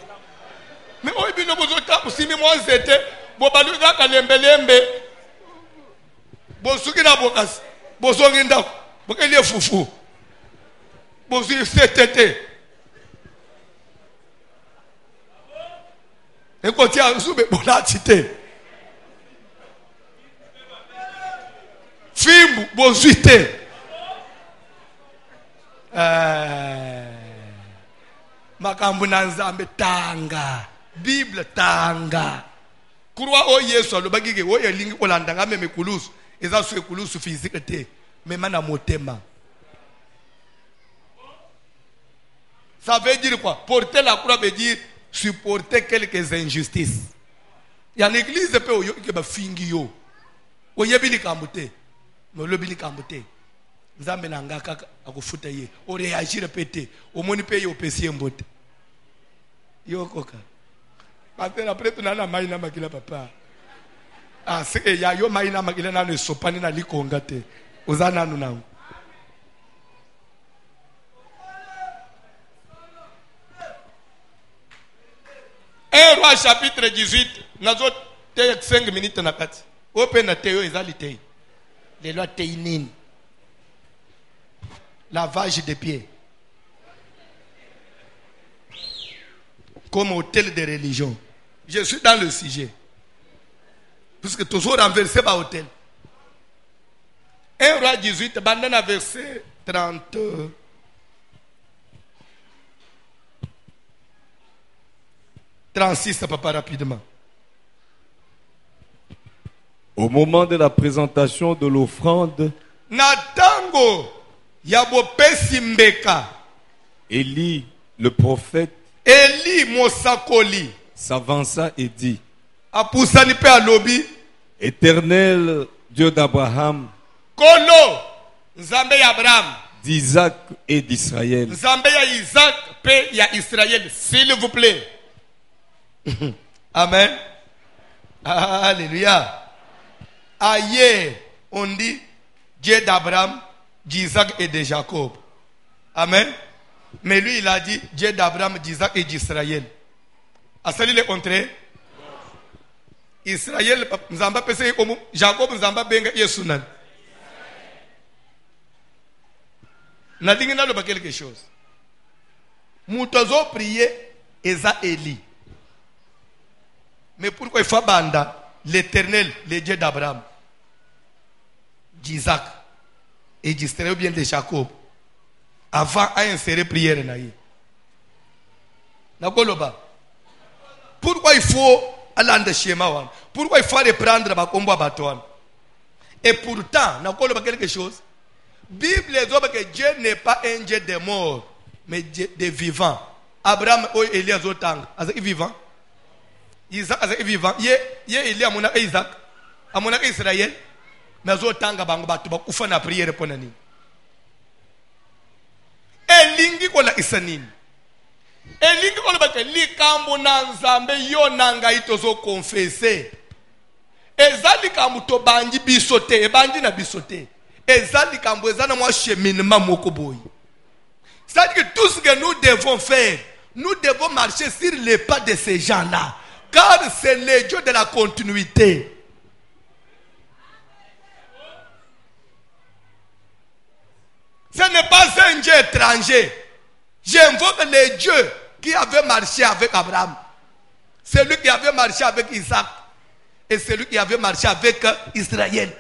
[SPEAKER 1] mais oyibino bozota usimi mwanzete bo baluki ka lembelembe bosuki na bokasi bozongi ndako bokeli fufu bosuki setete et quand tu as soube bonatité fimbu bozuite makambu na nzambe tanga Bible tanga kurwa o Yesu alobaki ke o yelingi kolanda nga meme kulusu eza su kulusu physique te même na motema. Ça veut dire quoi? Porter la croix veut dire supporter quelques injustices. Il y a l'église qui est fingi yo. Oyebili kamute. Mais lobili kamute. Nzambe na ngaka akufuta ye. O réagir pété. O moni paye au pesi mbote. Yo koka. Parce après tu na maina makila papa. Ah c'est ya yo maina makila na le sopani na likonga te. Ozana nu na. 1 Roi chapitre 18, nazo 5 minutes na kati. Open na teo ezalité. Les lois teinines. Lavage des pieds. comme hôtel de religion. Je suis dans le sujet. Puisque toujours renversé par hôtel. 1 roi 18, bandana verset 30. 36, papa, rapidement.
[SPEAKER 2] Au moment de la présentation de l'offrande,
[SPEAKER 1] Natango yabo pesimbeka.
[SPEAKER 2] Élie, le prophète,
[SPEAKER 1] Eli mosakoli
[SPEAKER 2] s'avança et dit,
[SPEAKER 1] apusani pe alobi
[SPEAKER 2] Éternel Dieu d'Abraham,
[SPEAKER 1] kolo nzambe ya Abraham,
[SPEAKER 2] d'Isaac et d'Israël,
[SPEAKER 1] nzambe ya Isaac pe ya Israël, s'il vous plaît. Amen. Alléluia. Ailleurs, on dit Dieu d'Abraham, d'Isaac et de Jacob. Amen. Mais lui, il a dit Dieu d'Abraham, d'Isaac et d'Israël. A salué le contraire. Israël, Nzamba pese Jacob, Nzamba benga Yesunan. Nadingi na loba quelque chose. Moutazo prier Eza Eli. Mais pourquoi il faut banda l'Éternel, le Dieu d'Abraham, d'Isaac et d'Israël ou bien de Jacob, avant à insérer prière naïe. Pourquoi il faut aller dans le schéma? Pourquoi il faut reprendre ma combo à bâton? Et pourtant, n'a pas quelque chose. Bible dit que Dieu n'est pas un Dieu des morts, mais des vivants. Abraham ou Elias Otang, est vivant. Isaac est vivant. Elias mon Isaac, à mon Israël, mais Otang bango batu ba kufa na prière pour nani. Elingi kola isanini. Elingi kola bake likambo na nzambe yo nanga itozo confesser. Ezali kambo to banji bisote, ebanji na bisote. Ezali kambo ezana mwa cheminement moko boy. C'est-à-dire que tout ce que nous devons faire, nous devons marcher sur les pas de ces gens-là. Car c'est le Dieu de la continuité. Ce n'est pas un Dieu étranger. J'invoque le Dieu qui avait marché avec Abraham. Celui qui avait marché avec Isaac. Et celui qui avait marché avec Israël.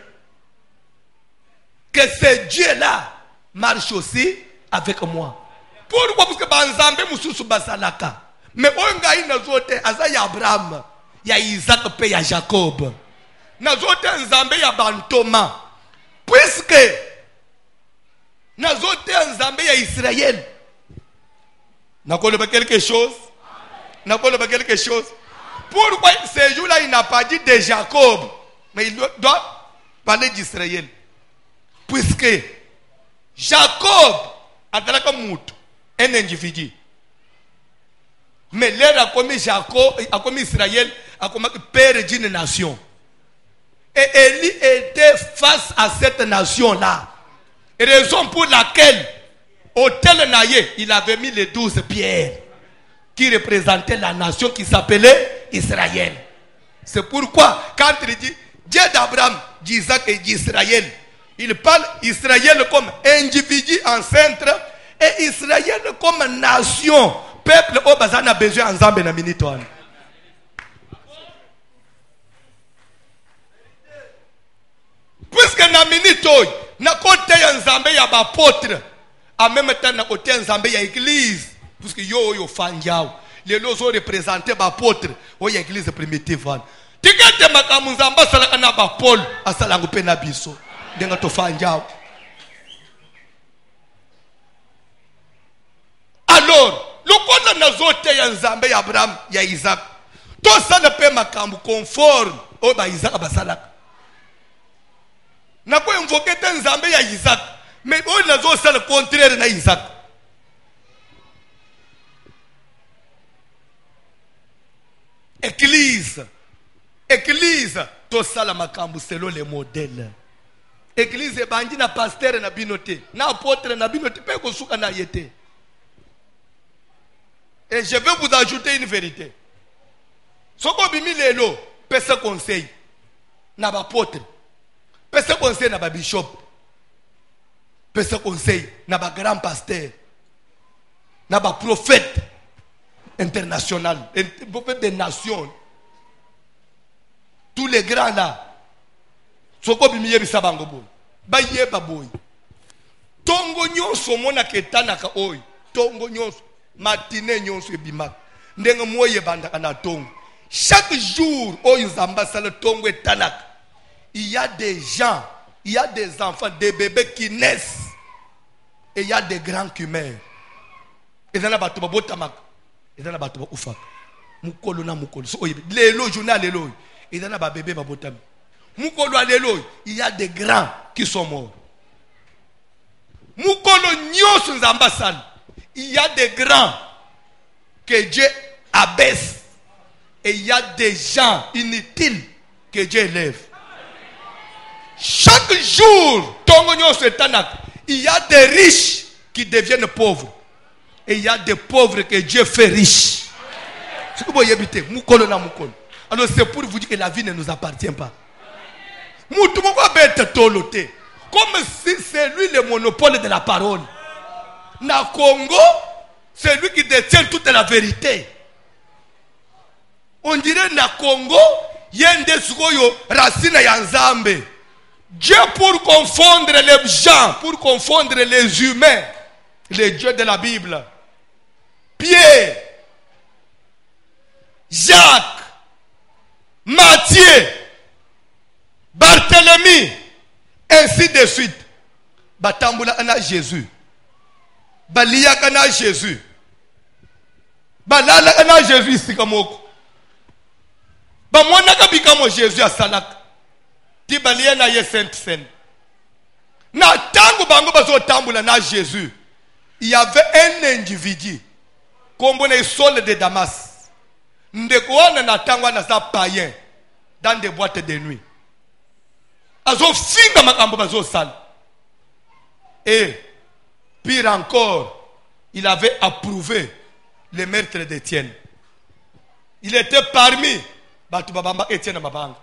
[SPEAKER 1] Que ce Dieu-là marche aussi avec moi. Pourquoi? Parce que Banzambe Moussousou Basalaka. Mais on a une autre, il y a Abraham, il y a Isaac, il y a Jacob. Nous autres, Nzambe, il y a Bantoma. Puisque nous autres, Nzambe, il y a Israël. Nous avons quelque chose. Nous avons quelque chose. Pourquoi ce jour-là, il n'a pas dit de Jacob, mais il doit parler d'Israël. Puisque Jacob a comme un individu. Mais l'air a commis Jacob, a commis Israël, a commis père d'une nation. Et Élie était face à cette nation-là. Raison pour laquelle, au tel naïe, il avait mis les 12 pierres qui représentaient la nation qui s'appelait Israël. C'est pourquoi, quand il dit Dieu d'Abraham, d'Isaac et d'Israël, il parle Israël comme individu en centre et Israël comme nation. Peuple au bazan a besoin ensemble na minitoine. Puisque na minitoy, na côté nzambe ya ba apôtre, en même temps na côté nzambe ya église, puisque yo fanjao, les lozo représenter ba apôtre, o ya église primitive wana. Tikete makamu nzamba sala na ba Paul, asala ngupe na biso. Ndenga to fanjao. Alors, le monde n'a zoté ya nzambe ya Abraham ya Isaac. Tout ça ne peut makambu conforme au ba Isaac abasalak. Na ko invoquer ten nzambe ya Isaac, mais on n'a zo ça le contraire na Isaac. Église, tout ça la makambu selon les modèles. Église bandi na pasteur na binote, na apôtre na binote pe ko suka na yete. Et je vais vous ajouter une vérité. Ce qu'on bimi lelo, pese conseil, n'a pas apôtre, pese conseil n'a pas bishop, pese conseil n'a pas grand pasteur, n'a pas prophète, international, des nations. Tous les grands là. Soko bimiye bisabango boy. Baye baboy. Tongo nyonso mona ketanaka oy. Tongo nyonso matine nyonso ebima. Ndenga moye bandaka na tongo. Chaque jour oy nzamba sala tongo etanaka. Il y a des gens, il y a des enfants, des bébés qui naissent. Et il y a des grands qui meurent. Et dans la batuba botamaka. Et dans la batuba ufaka. Mukolo na mukolo. So oy lelo journal lelo. Et dans la bébé babotami. Mukolo alelo, il y a des grands qui sont morts. Mukolo nyos nzambasal, il y a des grands que Dieu abaisse. Et il y a des gens inutiles que Dieu élève. Chaque jour, il y a des riches qui deviennent pauvres. Et il y a des pauvres que Dieu fait riches. Alors c'est pour vous dire que la vie ne nous appartient pas. Comme si c'est lui le monopole de la parole. Na Congo, c'est lui qui détient toute la vérité. On dirait na Congo, yende sukoyo racine ya Nzambe. Dieu pour confondre les gens, pour confondre les humains, les dieux de la Bible. Pierre, Jacques, Matthieu, Barthélemy, ainsi de suite. Batambula ana Jésus. Balia ana Jésus. Balala ana Jésus sikamoko. Bamwana kabikamo Jésus a salak. Ti balia na ye sainte scène. Na tangu bango bazo tambula na Jésus. Il y avait un individu comme les sols de Damas. Ndekwana na tangu na sa païen dans des boîtes de nuit. Et pire encore, il avait approuvé le meurtre d'Étienne. Il était parmi Étienne Mabanga.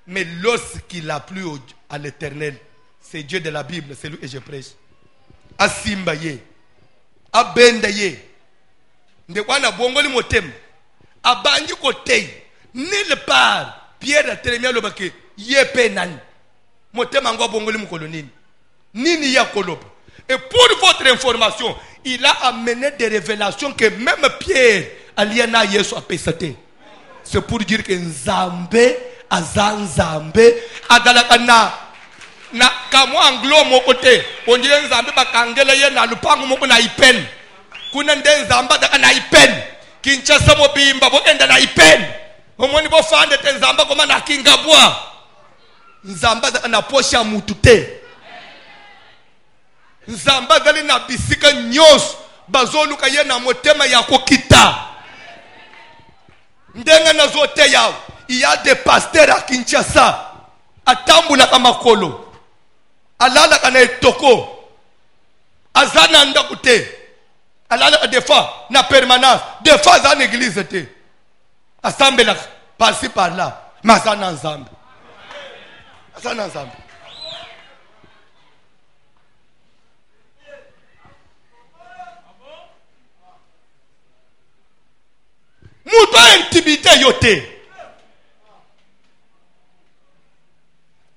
[SPEAKER 1] Mais lorsqu'il a plu à l'Éternel, c'est Dieu de la Bible, c'est lui que je prêche. Asimbaye, Abendaye, Ndekwana Bongoli Motem, Abanji Kote, nulle part. Pierre a tellement lobake yepe nani motema ngo bongoli mukolonini nini ya koloba. Et pour votre information, il a amené des révélations que même Pierre aliana Yesu a pesate. C'est pour dire que Nzambe azanzambe adalaka na kamo anglo mokote on dirait Nzambe bakangela ye na lupango moko na ipen kuna nde Nzamba daka na ipen Kinshasa mobimba bokenda na ipen. Omoni bo fande te Nzamba koma na kingabwa. Nzamba na posha mutu te. Nzamba dali na bisika nyos bazoluka ye na motema ya kokita. Ndenga na zote yao. Il y a des pasteurs à Kinshasa. Atambula kama kolo. Alala kana etoko. Azana ndakute. Alala des fois na permanence. Des fois dans l'église te. Assemble là, par-ci par-là, mais ça ensemble. Ça ensemble. Mouto intimité yote.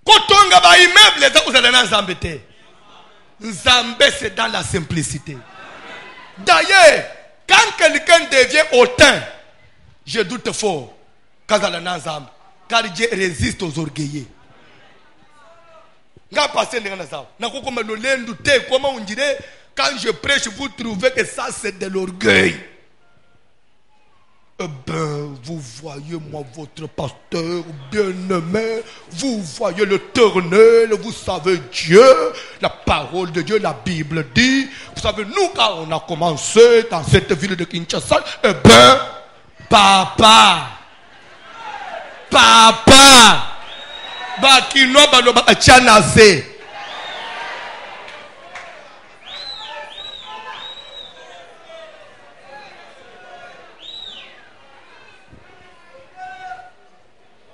[SPEAKER 1] Kotonga ba immeuble za uzalana Nzambe te. Nzambe c'est dans la simplicité. D'ailleurs, quand quelqu'un devient hautain, je doute fort car Dieu résiste aux orgueillés. Quand je prêche, vous trouvez que ça c'est de l'orgueil. Eh ben, vous voyez moi votre pasteur bien-aimé, vous voyez l'Éternel, vous savez Dieu, la parole de Dieu, la Bible dit, vous savez nous quand on a commencé dans cette ville de Kinshasa, eh ben, Papa, Bakino baloba achanase.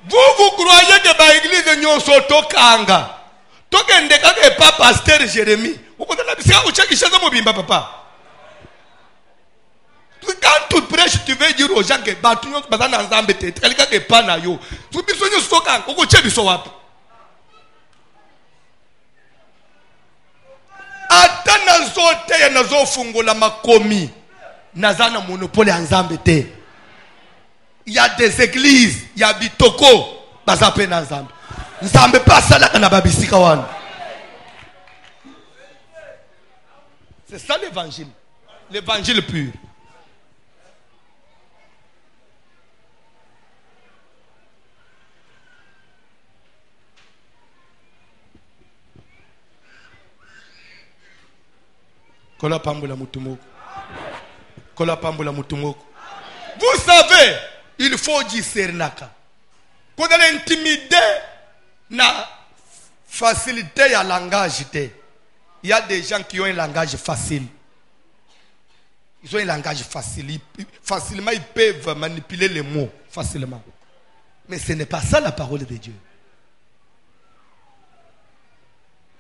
[SPEAKER 1] Vous croyez que ba église nyonso tokanga? Tokende kaka pas pasteur Jérémie. Uko na bisika uchakishaza mobimba papa. Quand tu prêches, tu veux dire aux gens que Batouyon Bazan ensemble, quelqu'un qui est pas là, yo. Tu peux soigner ce cas, on continue ce wap. Ata nazo te ya nazo fungola makomi. Nazana monopole ensemble te. Il y a des églises, il y a bitoko, bazape ensemble. Nzambe pas ça là kana babisika wana. C'est ça l'évangile. L'évangile pur. Kola pambola mutumoko. Kola pambola mutumoko. Vous savez, il faut discerner. Quand on est intimidé, na facilité à langage. Il y a des gens qui ont un langage facile. Ils ont un langage facile. Facilement, ils peuvent manipuler les mots facilement. Mais ce n'est pas ça la parole de Dieu.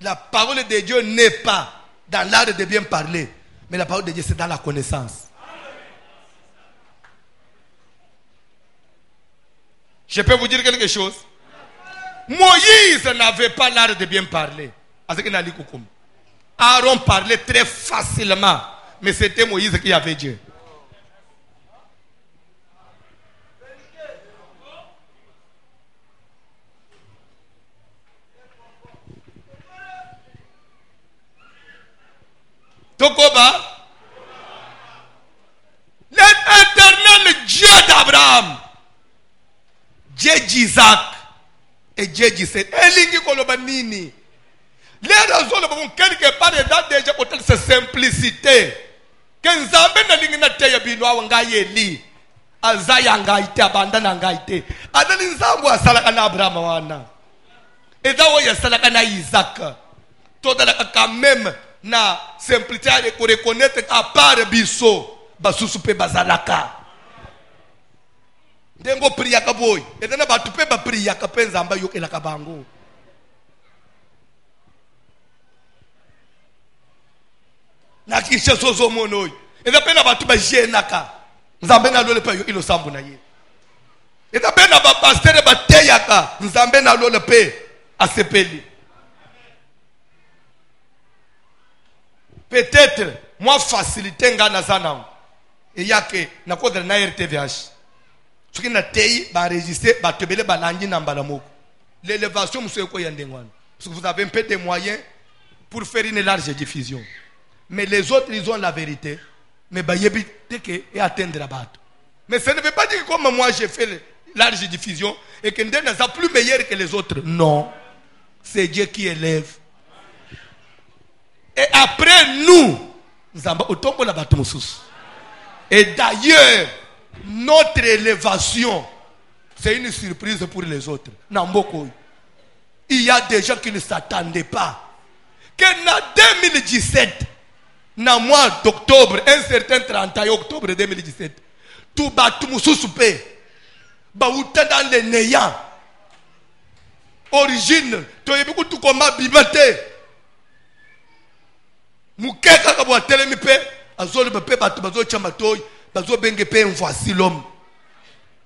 [SPEAKER 1] La parole de Dieu n'est pas dans l'art de bien parler. Mais la parole de Dieu, c'est dans la connaissance. Je peux vous dire quelque chose. Moïse n'avait pas l'art de bien parler. Aaron parlait très facilement. Mais c'était Moïse qui avait Dieu. Tokoba, l'éternel Dieu d'Abraham, Dieu d'Isaac et Dieu d'Isaac. Elingi kolobanini. Les raisons pour quelque part dans déjà pour cette simplicité. Que Nzambe na lingi na teya bino awangayeli. Azaya ngaite abandana ngaite. Adali Nzambe asalaka na Abraham wana. Ezawo yasalaka na Isaac. Todala quand même na simplicité de reconnaître à part biso basusu pe bazalaka. Ndengo priaka boy. Edana batu pe ba priaka pe Nzamba yokelaka bango. Na kisha sozo monoy. Eza pena batu ba jenaka. Nzambe na lole pe yo ilo sambu na ye. Eza pena ba pasteur ba teyaka. Nzambe na lole pe asepeli. Peut-être moi facilité ngana sana. Et ya ke na kodre na RTVH. Ce qui na tei ba enregistrer ba tebele ba langi na mbala moko. L'élévation monsieur ko yandengwana. Parce que vous avez un peu de moyens pour faire une large diffusion. Mais les autres, ils ont la vérité. Mais et atteindre la batte. Mais ça ne veut pas dire que comme moi j'ai fait large diffusion et que Ndé n'est pas plus meilleur que les autres. Non. C'est Dieu qui élève. Et après nous, nous avons la batte. Et d'ailleurs, notre élévation, c'est une surprise pour les autres. Il y a des gens qui ne s'attendaient pas. Que en 2017, dans le mois d'octobre, un certain 31 octobre 2017, tout batou moussoupé, baouta dans les néants. Origine, tu as beaucoup tout comme bibate. Moukeka kabo telemipe, azole bepe batou bazo chamatoy, bazo bengepe voici l'homme.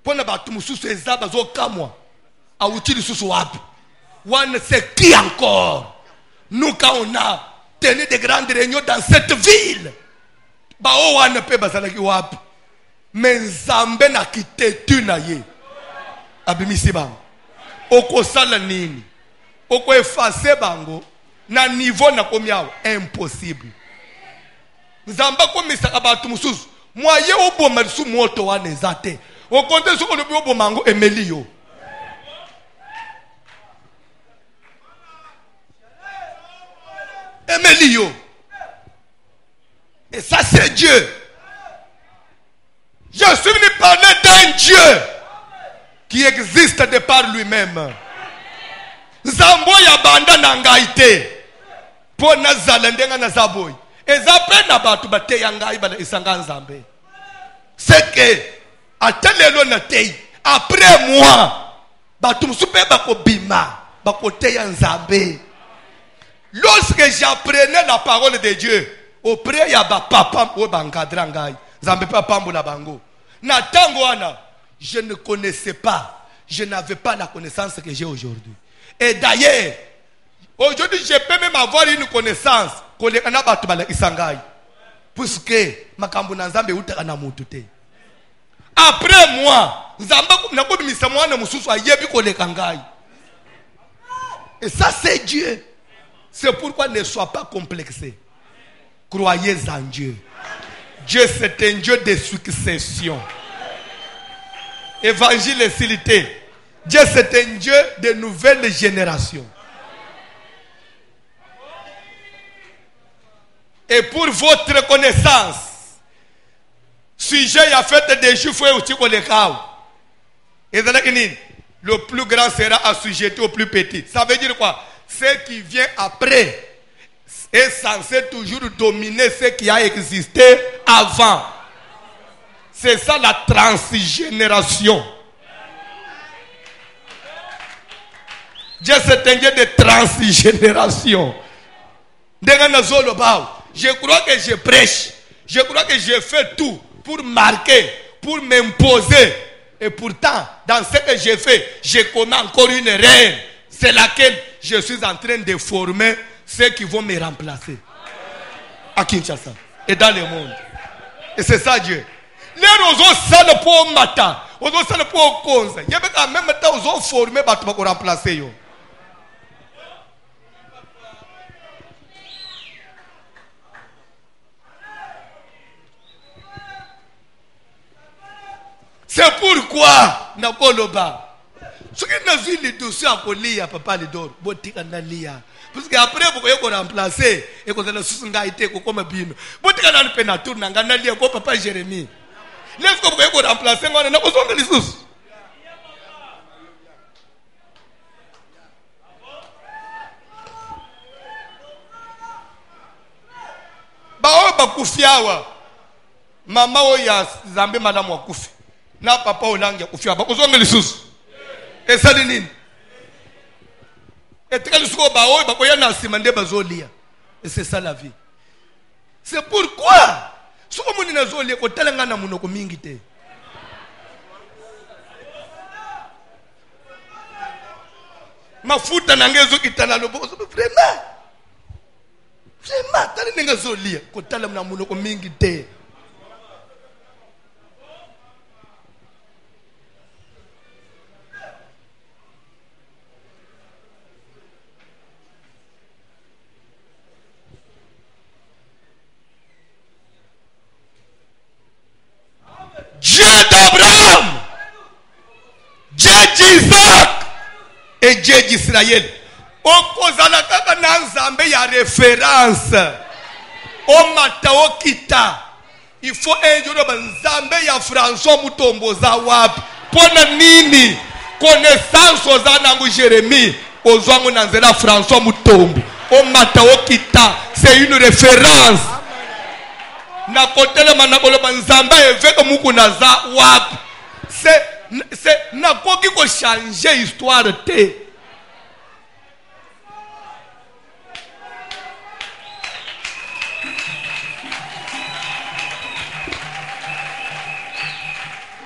[SPEAKER 1] Pona batou moussou eza bazo kamwa. Aouti le sous wapi. One c'est qui encore? Nous quand on a tenu de grandes réunions dans cette ville. Bao wana pe bazalaki wapi. Mais Nzambe na kite tu na ye. Abimisi bango. Oko sala nini. Oko effacer bango. Na niveau na komiao. Impossible. Nzamba komisa kabatu mususu. Mwaye oboma su moto wane zate. Okonte soko lobi obomango Emelio. Emelio. Et ça c'est Dieu. Je suis venu parler d'un Dieu qui existe de par lui-même. Zambo ya banda na ngaite. Po na zalendenga na zaboy. Ezape na batu bate ya ngai bala isanga Nzambe. C'est que atelelo na tei après moi batu msupe bako bima bako te ya Nzambe. Lorsque j'apprenais la parole de Dieu auprès ya ba papa ou ba ngadrangai Nzambe pa pambola bango. Na tango wana, je ne connaissais pas, je n'avais pas la connaissance que j'ai aujourd'hui. Et d'ailleurs, aujourd'hui, je peux même avoir une connaissance. Puisque makambo na Nzambe utaka na mutu te. Après moi, Nzambe nakobimisa mwana mususu ayebi koleka ngai. Et ça c'est Dieu. C'est pourquoi ne sois pas complexé. Croyez en Dieu. Dieu c'est un Dieu de succession. Évangile et cité. Dieu c'est un Dieu de nouvelles générations. Et pour votre connaissance, sujet a fait des juifs et le plus grand sera assujetti au plus petit. Ça veut dire quoi? Ce qui vient après est censé toujours dominer ce qui a existé avant. C'est ça la transgénération. Dieu c'est un Dieu de transgénération. Je crois que je prêche. Je crois que je fais tout pour marquer, pour m'imposer. Et pourtant, dans ce que je fais, je commets encore une erreur. C'est laquelle je suis en train de former ceux qui vont me remplacer. À Kinshasa et dans le monde. Et c'est ça Dieu. Les roseaux salent pour matin. Ils ont salent pour cause. Il y a quand même temps ils ont formé pour remplacer. C'est pourquoi Nakoloba. Ce qui n'a vu les dossiers à Kolia, papa les dor, Botika Nalia. Parce qu'après, vous voyez qu'on a remplacé et qu'on a le sous-ngaïté, comme un bino. Botika n'a pas na tour, n'a Nalia, papa Jérémie. Laisse qu'on voyez qu'on a remplacé, on a besoin de l'Issus. Bao bakufiawa. Mama oya Zambe madame wakufi. Na papa olangia kufia bakozonga lisusu esali nini etika lisuko baoy bakoya na sima nde bazolia. Et c'est ça la vie. C'est pourquoi soko moni nazolia ko talanga na munoko mingi te. Mafuta nangezo kitana lobo vraiment tali ninga zolia ko talanga na munoko mingi te. Dieu d'Abraham, Dieu d'Isaac et Dieu d'Israël. Okozala kaka na Nzambe ya référence. O matao kita. Il faut un jour Nzambe ya François Mutombo Zawap. Pona nini? Connaissance ozanangu Jérémie. Ozangu nanzela François Mutombo. O matao kita. C'est une référence. Na kotele manakolo Nzambe eveka muku naza wap. C'est na koki ko changer histoire te.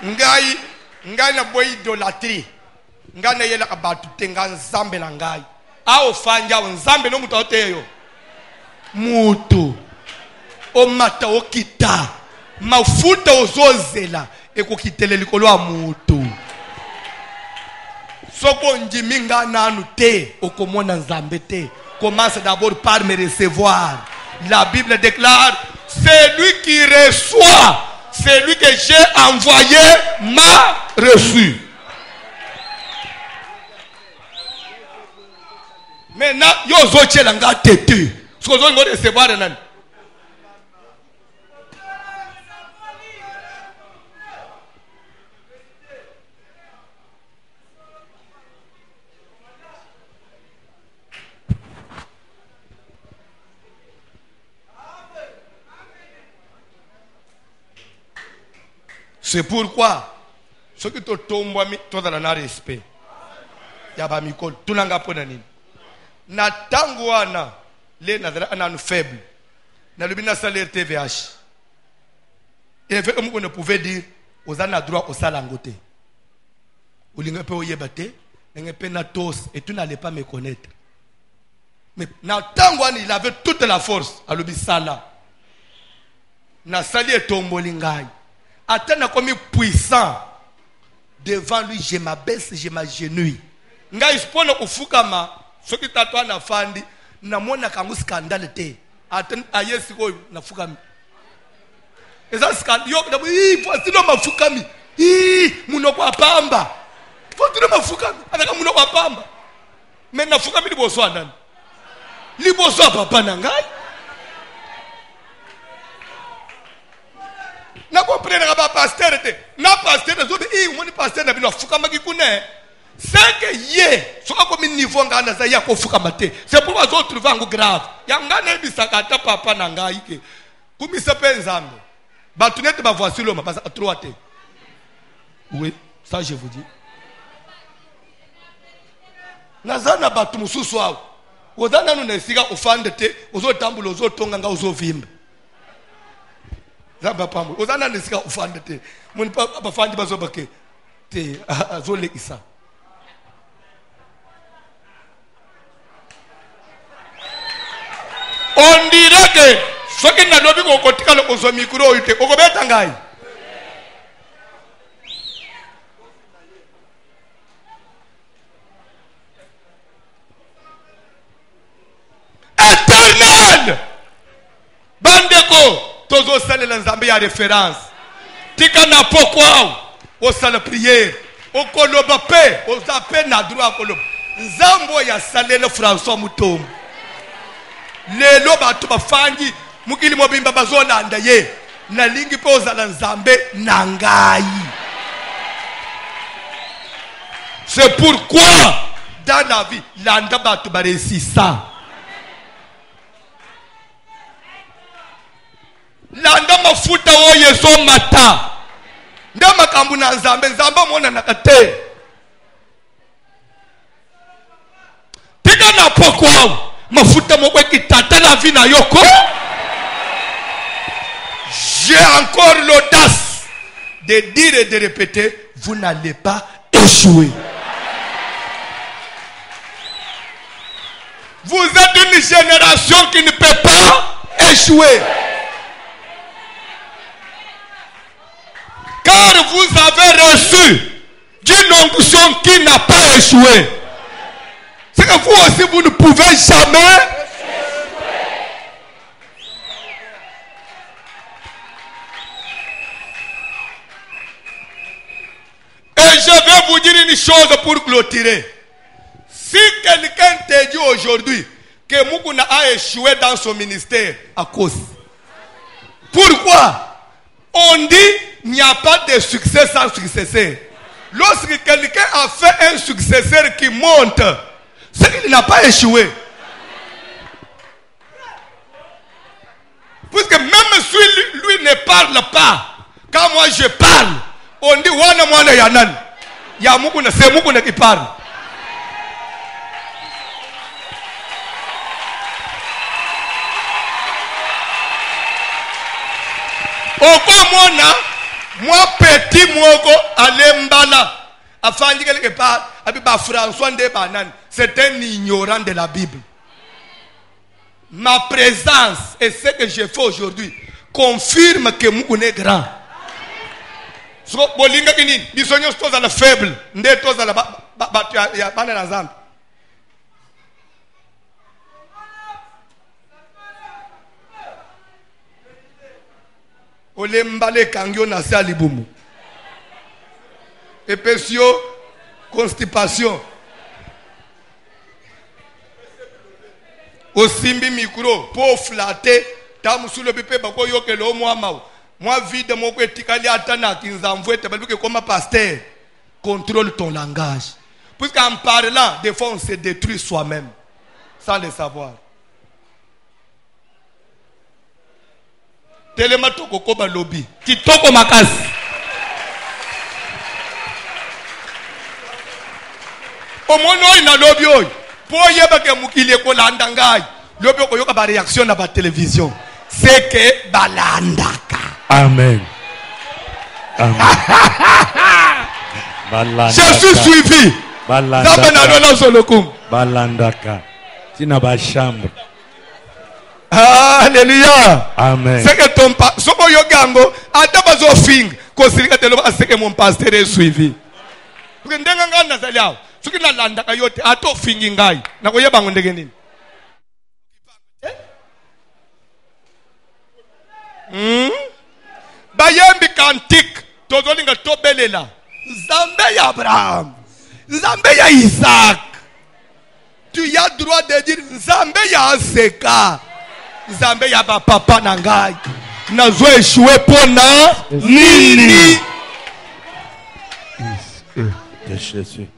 [SPEAKER 1] Ngai na boy idolatrie. Ngai na yela kabatu tenga Nzambe na ngai. Ao fanja Nzambe no mutu oteyo. Mutu o mata o kita mafuta ozozela ekokitele likolo ya mutu. Soko njiminga nanu te okomona Nzambe te. Commence d'abord par me recevoir. La Bible déclare celui qui reçoit, celui que j'ai envoyé m'a reçu. Maintenant yo zochela nga tetu. Soko zo ngo recevoir nani. C'est pourquoi ce qui te tombe toi dans le respect. Yaba mikol tunanga pona nini. Na tangu wana le na faible. Na lubina salaire TVH. Et avec on ne pouvait dire aux ana droit au salangoté. Ou l'inga pe oyebate, l'inga pe na tos et tu n'allais pas me connaître. Mais na tangwan il avait toute la force à l'obisala. Na sali et tombolingai. Atena comme puissant. Devant lui, je m'abaisse, je m'agenouille. Nga ispona kufukama, soki tatwa na fandi, na mona kangu scandale te. Aten ayesi ko na fukami. Eza scandale yo na voici no mafukami. Muno kwa pamba. Voici no mafukami. Anaka muno kwa pamba. Mais na fukami liboso anani. Liboso papa na ngai. Na comprendre que pasteur était na pasteur de zobe moni pasteur na bino fuka makikune c'est que ye soka comme niveau ngana za ya ko fuka mate c'est pour les autres vangu grave ya ngana bisaka ta papa na ngai ke kumisa penzambe batu net ba voici l'homme parce que trop até oui ça je vous dis nazana batu mususu awo odana no nesika ufande te ozotambula ozotonga nga ozovimba Zamba pamu. Ozana nesika ufande te. Muni pa fandi bazobake te azole isa. On dirait que ce qui n'a pas vu kotika le ozo micro ite okobeta ngai. Éternel bandeko tozo sale la nzambe ya référence tika na pokwa o sala prière o koloba pe o zape na droit koloba nzambo ya salele François Mutombo lelo batu bafangi mukili mobimba bazona ndaye na lingi pe o sala nzambe na ngai. C'est pourquoi dans la vie landa batu ba réussissant landa mafuta oye zo mata ndama kambu na nzambe nzambe mona nakate tika na pokwa mafuta mokwe kitata na vie na yoko. J'ai encore l'audace de dire et de répéter, vous n'allez pas échouer. Vous êtes une génération qui ne peut pas échouer. Car vous avez reçu d'une onction qui n'a pas échoué. C'est que vous aussi, vous ne pouvez jamais échouer. Et je vais vous dire une chose pour clôturer. Si quelqu'un te dit aujourd'hui que Moukouna a échoué dans son ministère, à cause. Pourquoi? On dit il n'y a pas de succès sans successeur. Lorsque quelqu'un a fait un successeur qui monte, c'est qu'il n'a pas échoué. Puisque même si lui ne parle pas, quand moi je parle, on dit wana mwana yanan. Ya Mukuna, c'est Mukuna qui parle. Okomona, moi petit mwoko alembala afandi quelque part abiba François de Banane, c'est un ignorant de la Bible. Ma présence et ce que je fais aujourd'hui confirme que Mukuna est grand. So bolinga kini bisonyo stoza la faible nde toza la batu ya bana na zambi. Olembale kangyo na se alibumu. Epesio constipation. Osimbi micro pour flatter tamu sous le bébé bako yoke lo mwa moi vide mon ko etikali atana kinzamvu etabaluke comme pasteur. Contrôle ton langage. Puisqu'en parlant des fois on se détruit soi-même sans le savoir. Telema toko koba lobby kitoko makasi omono ina lobby oy po yeba ke mukile ko landa ngai lobby ko yoka ba réaction na ba télévision c'est que balandaka.
[SPEAKER 2] Amen.
[SPEAKER 1] Je suis suivi.
[SPEAKER 2] Balandaka. Tina ba chambre.
[SPEAKER 1] Alléluia.
[SPEAKER 2] Amen.
[SPEAKER 1] C'est que ton pasteur, yogango, adabazo fing, kosirika telo c'est que mon pasteur est suivi. Parce que ndenganga nazaliao, ce qui na landa kayote ato fingi ngai. Na koyeba ngondege nini? Bayembi kantik, tozolinga tobelela. Nzambe ya Abraham, Nzambe ya Isaac. Tu as droit de dire Nzambe ya Seka. Nzambe ya papa na ngai. Nazo échoué pona nini?
[SPEAKER 2] Je suis.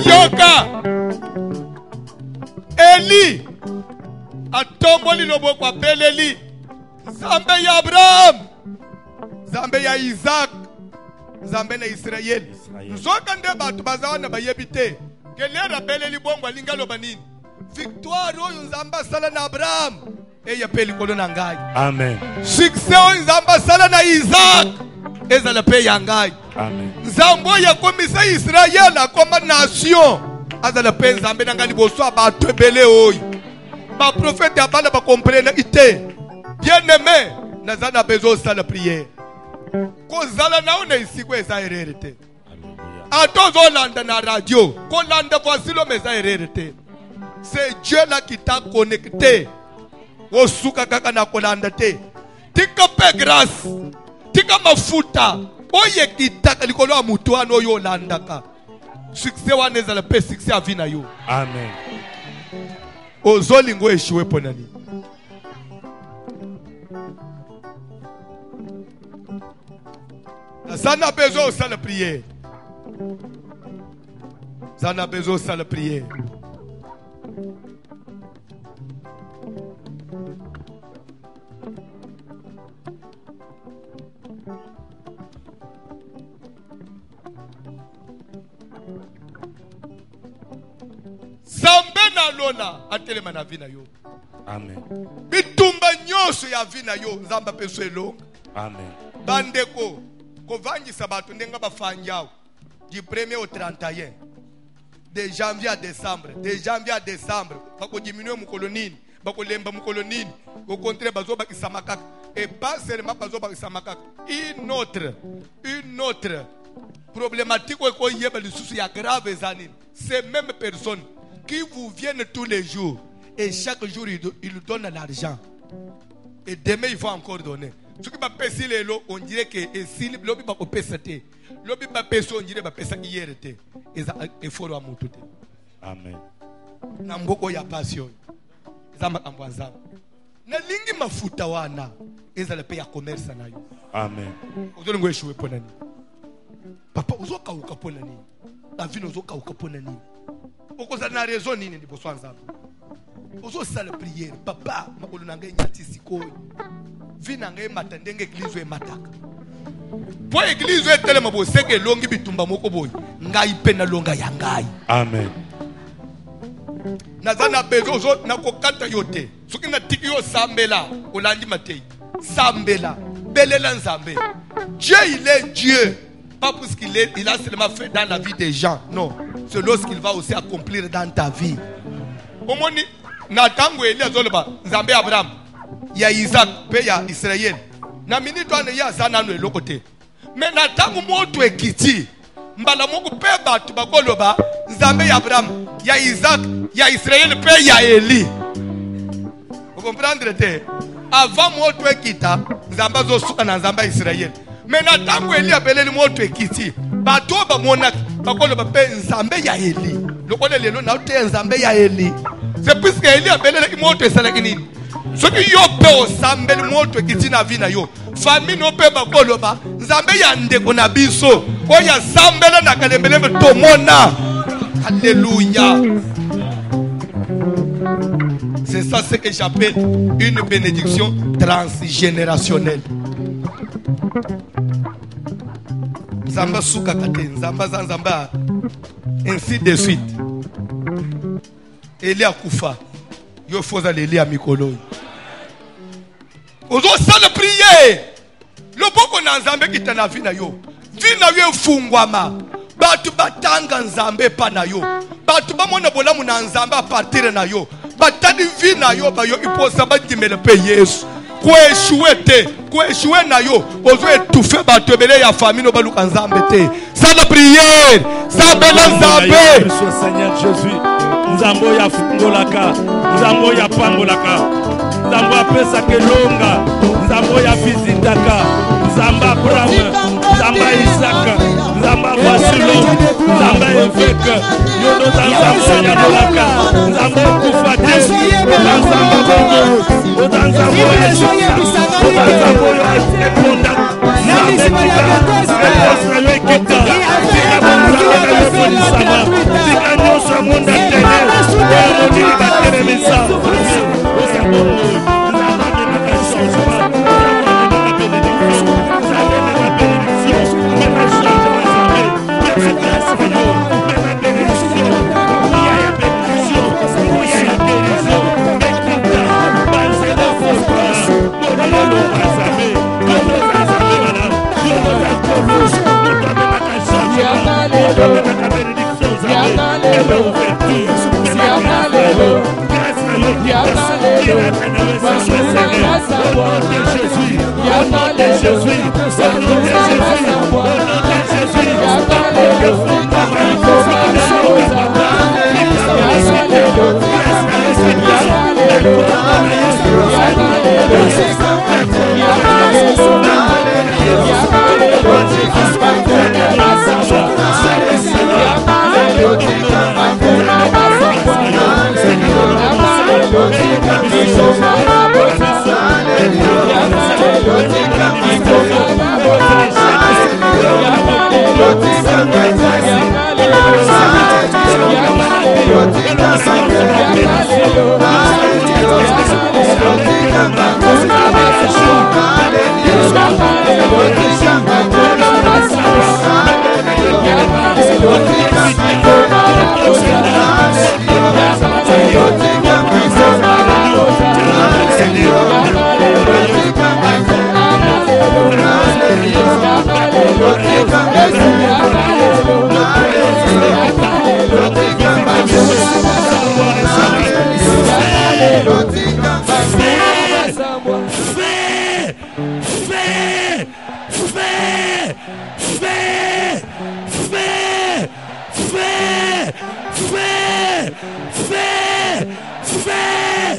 [SPEAKER 2] Yoka Eli atomboli loboko apeleli Nzambe ya Abraham, Nzambe ya Isaac, Nzambe na Israeli. Nzoka nde bato bazawana bayebite kelera beleli bongo alinga loba nini victoire oyo Nzambe asala na Abraham eya peli kolo na ngai. Amen.
[SPEAKER 1] Succès oyo Nzambe asala na Isaac ezala pe ya ngai.
[SPEAKER 2] Amen.
[SPEAKER 1] Nzambe ya komisa Israel akoma nation azala pe Nzambe na ngai liboso bato ebele oyo ba prophète abana ba comprendre ite bien-aimé nazana besoin de la prière kozala naona isiko eza erreur te. Atozolanda na radio kolanda voici le message erreur te. C'est Dieu là qui t'a connecté. Osuka kaka na kolanda te. Tika pe grâce. Tika mafuta. Oye kitaka likolo mutu ano yo landaka. Succès wana ezala pe succès a vie na yo.
[SPEAKER 2] Amen.
[SPEAKER 1] Ozolingo eshiwe ponani. Azana besoin de la prière. Ça a besoin de ça, la prière. Zambe na lona atelema na vina yo.
[SPEAKER 2] Amen.
[SPEAKER 1] Bitumba nyoso ya vina yo nzamba peso elonga.
[SPEAKER 2] Amen.
[SPEAKER 1] Bandeko kovangisa bato ndenga bafanjao du 1er au 31 de janvier à décembre, de janvier à décembre bako diminuer mukolo nini, bako lemba mukolo nini, au contraire bazo bakisa makaka et pas seulement bazo bakisa makaka. Une autre problématique ko yeba lisusu ya grave zanine. Ces mêmes personnes qui vous viennent tous les jours et chaque jour ils donnent l'argent et demain ils vont encore donner. Ce qui m'a pesé les lots, on dirait que si l'objet va pesser, l'objet va pesser, on dirait va pesser hier était. Et faut le amour tout.
[SPEAKER 2] Amen.
[SPEAKER 1] Namboko ya passion. Zama kamwanza. Na lingi mafuta wana. Eza le paye à commerce na yo.
[SPEAKER 2] Amen.
[SPEAKER 1] Ozo ngwe choué pona ni. Papa ozo ka ukapona ni. La vie ozo ka ukapona ni. Okoza na raison nini ndi boswa nzambe. Ozo sala prière. Papa makolo nanga nyati sikoyi. Vinanga matandenge église e mataka. Po église e telema bo seke longi bitumba moko boy. Ngai pena longa ya ngai.
[SPEAKER 2] Amen.
[SPEAKER 1] Nazana bezo zo na kokata yote. Soki na tiki yo sambela olandi matei. Sambela belela nzambe. Dieu il est Dieu. Pas parce qu'il a seulement fait dans la vie des gens. Non, c'est lorsqu'il va aussi accomplir dans ta vie. Omoni na tango Elia zolba nzambe Abraham. Il y a Isaac, il y a Israël. Na minute on y a Zanano et l'autre. Mais na tango moto ekiti. Mbala moko pe batu bakoloba nzambe Abraham, il y a Isaac, il y a Israël, pe il y a Eli. Vous comprenez? Avant moto ekita, nzamba zo suka na nzamba Israël. Mais na tango Eli abeleli moto ekiti. Bato ba monaki bakoloba pe nzambe ya Eli. Lokole lelo na te nzambe ya Eli. C'est puisque Eli abeleli moto esalaki nini? Ce qui yo pe osambeli moto ekiti na vina yo. Famille no pe bakoloba nzambe ya ndeko na biso. Oya sambela na kalembele tomona. Alléluia. C'est ça ce que j'appelle une bénédiction transgénérationnelle. Nzamba suka kate, nzamba zanzamba, ainsi de suite. Elia kufa, yo foza Elia mikolo. Ozo sala prier. Le boko na nzambe kitana vina yo. Vina yo fungwama. Batu batanga nzambe pa na yo. Batu bamona bolamu na nzambe a partir na yo. Batadi vina yo ba yo iposa ba dimele pe Yesu. Ko échoué na yo. Ozo étouffer batu ebele ya famille no baluka nzambe te. Sala prière. Sabela nzambe.
[SPEAKER 3] Seigneur Jésus. Nzambo ya fungolaka. Nzambo ya pangolaka. Nzambo apesa kelonga. Nzambo ya visitaka. Nzamba Abraham. Nzamba Isaac. Nzamba Basilo. Nzamba Eveke. Yono Nzambo ya Dolaka. Nzambo Kufate. Nzamba Bongo. Nzambo Eshika. Nzambo Ekonda. Nzambo Ekita. Fais. Fais. Fais. Fais. Fais. Fais. Fais. Fais.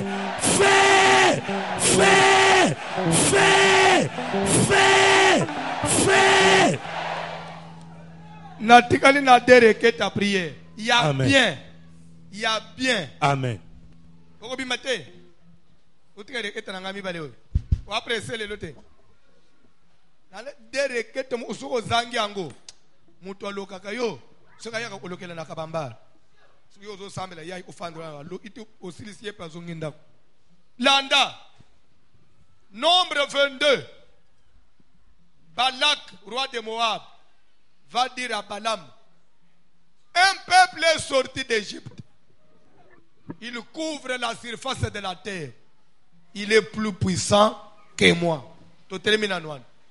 [SPEAKER 3] Fais. Fais. Fais. Fais. Fais.
[SPEAKER 1] Natikali na dereke ta prière. Il y a
[SPEAKER 3] Amen.
[SPEAKER 1] bien. Il y a bien.
[SPEAKER 3] Amen.
[SPEAKER 1] Okobi mate. Utikere eta ngami bale o. Wa presse le lote. Nale dereke te musuko zangi ango. Mutu aloka kayo. Soka yaka kolokela na kabamba. Suyo zo sambela yayi ufandwa lo itu osilisie pa zonginda. Landa. Nombre 22. Balak, roi de Moab, va dire à Balaam, un peuple est sorti d'Égypte. Il couvre la surface de la terre. Il est plus puissant que moi.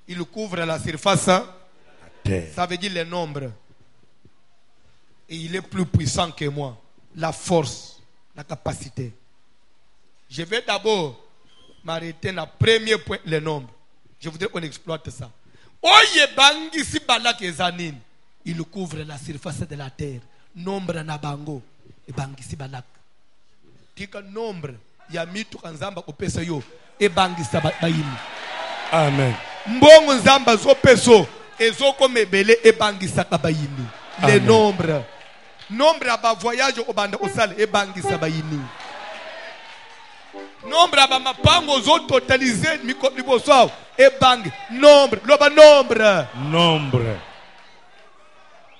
[SPEAKER 1] Il couvre la surface. Ça veut dire le nombre. Et il est plus puissant que moi. La force, la capacité. Je vais d'abord m'arrêter dans le premier point, le nombre. Je voudrais qu'on exploite ça. Oye bangi si balak ezanin. Il couvre la surface de la terre. Nombre na bango. E bangi si balak. Tika nombre. Ya mitu kanzamba kopesa yo. E bangi sa bayini.
[SPEAKER 3] Amen.
[SPEAKER 1] Mbongo nzamba zo peso. Ezo komebele e bangi sa kabayini. Le nombre. Nombre aba voyage obanda osale e bangi sa bayini. Nombre aba mapango zo totaliser liboso et bang nombre loba nombre.
[SPEAKER 3] Nombre.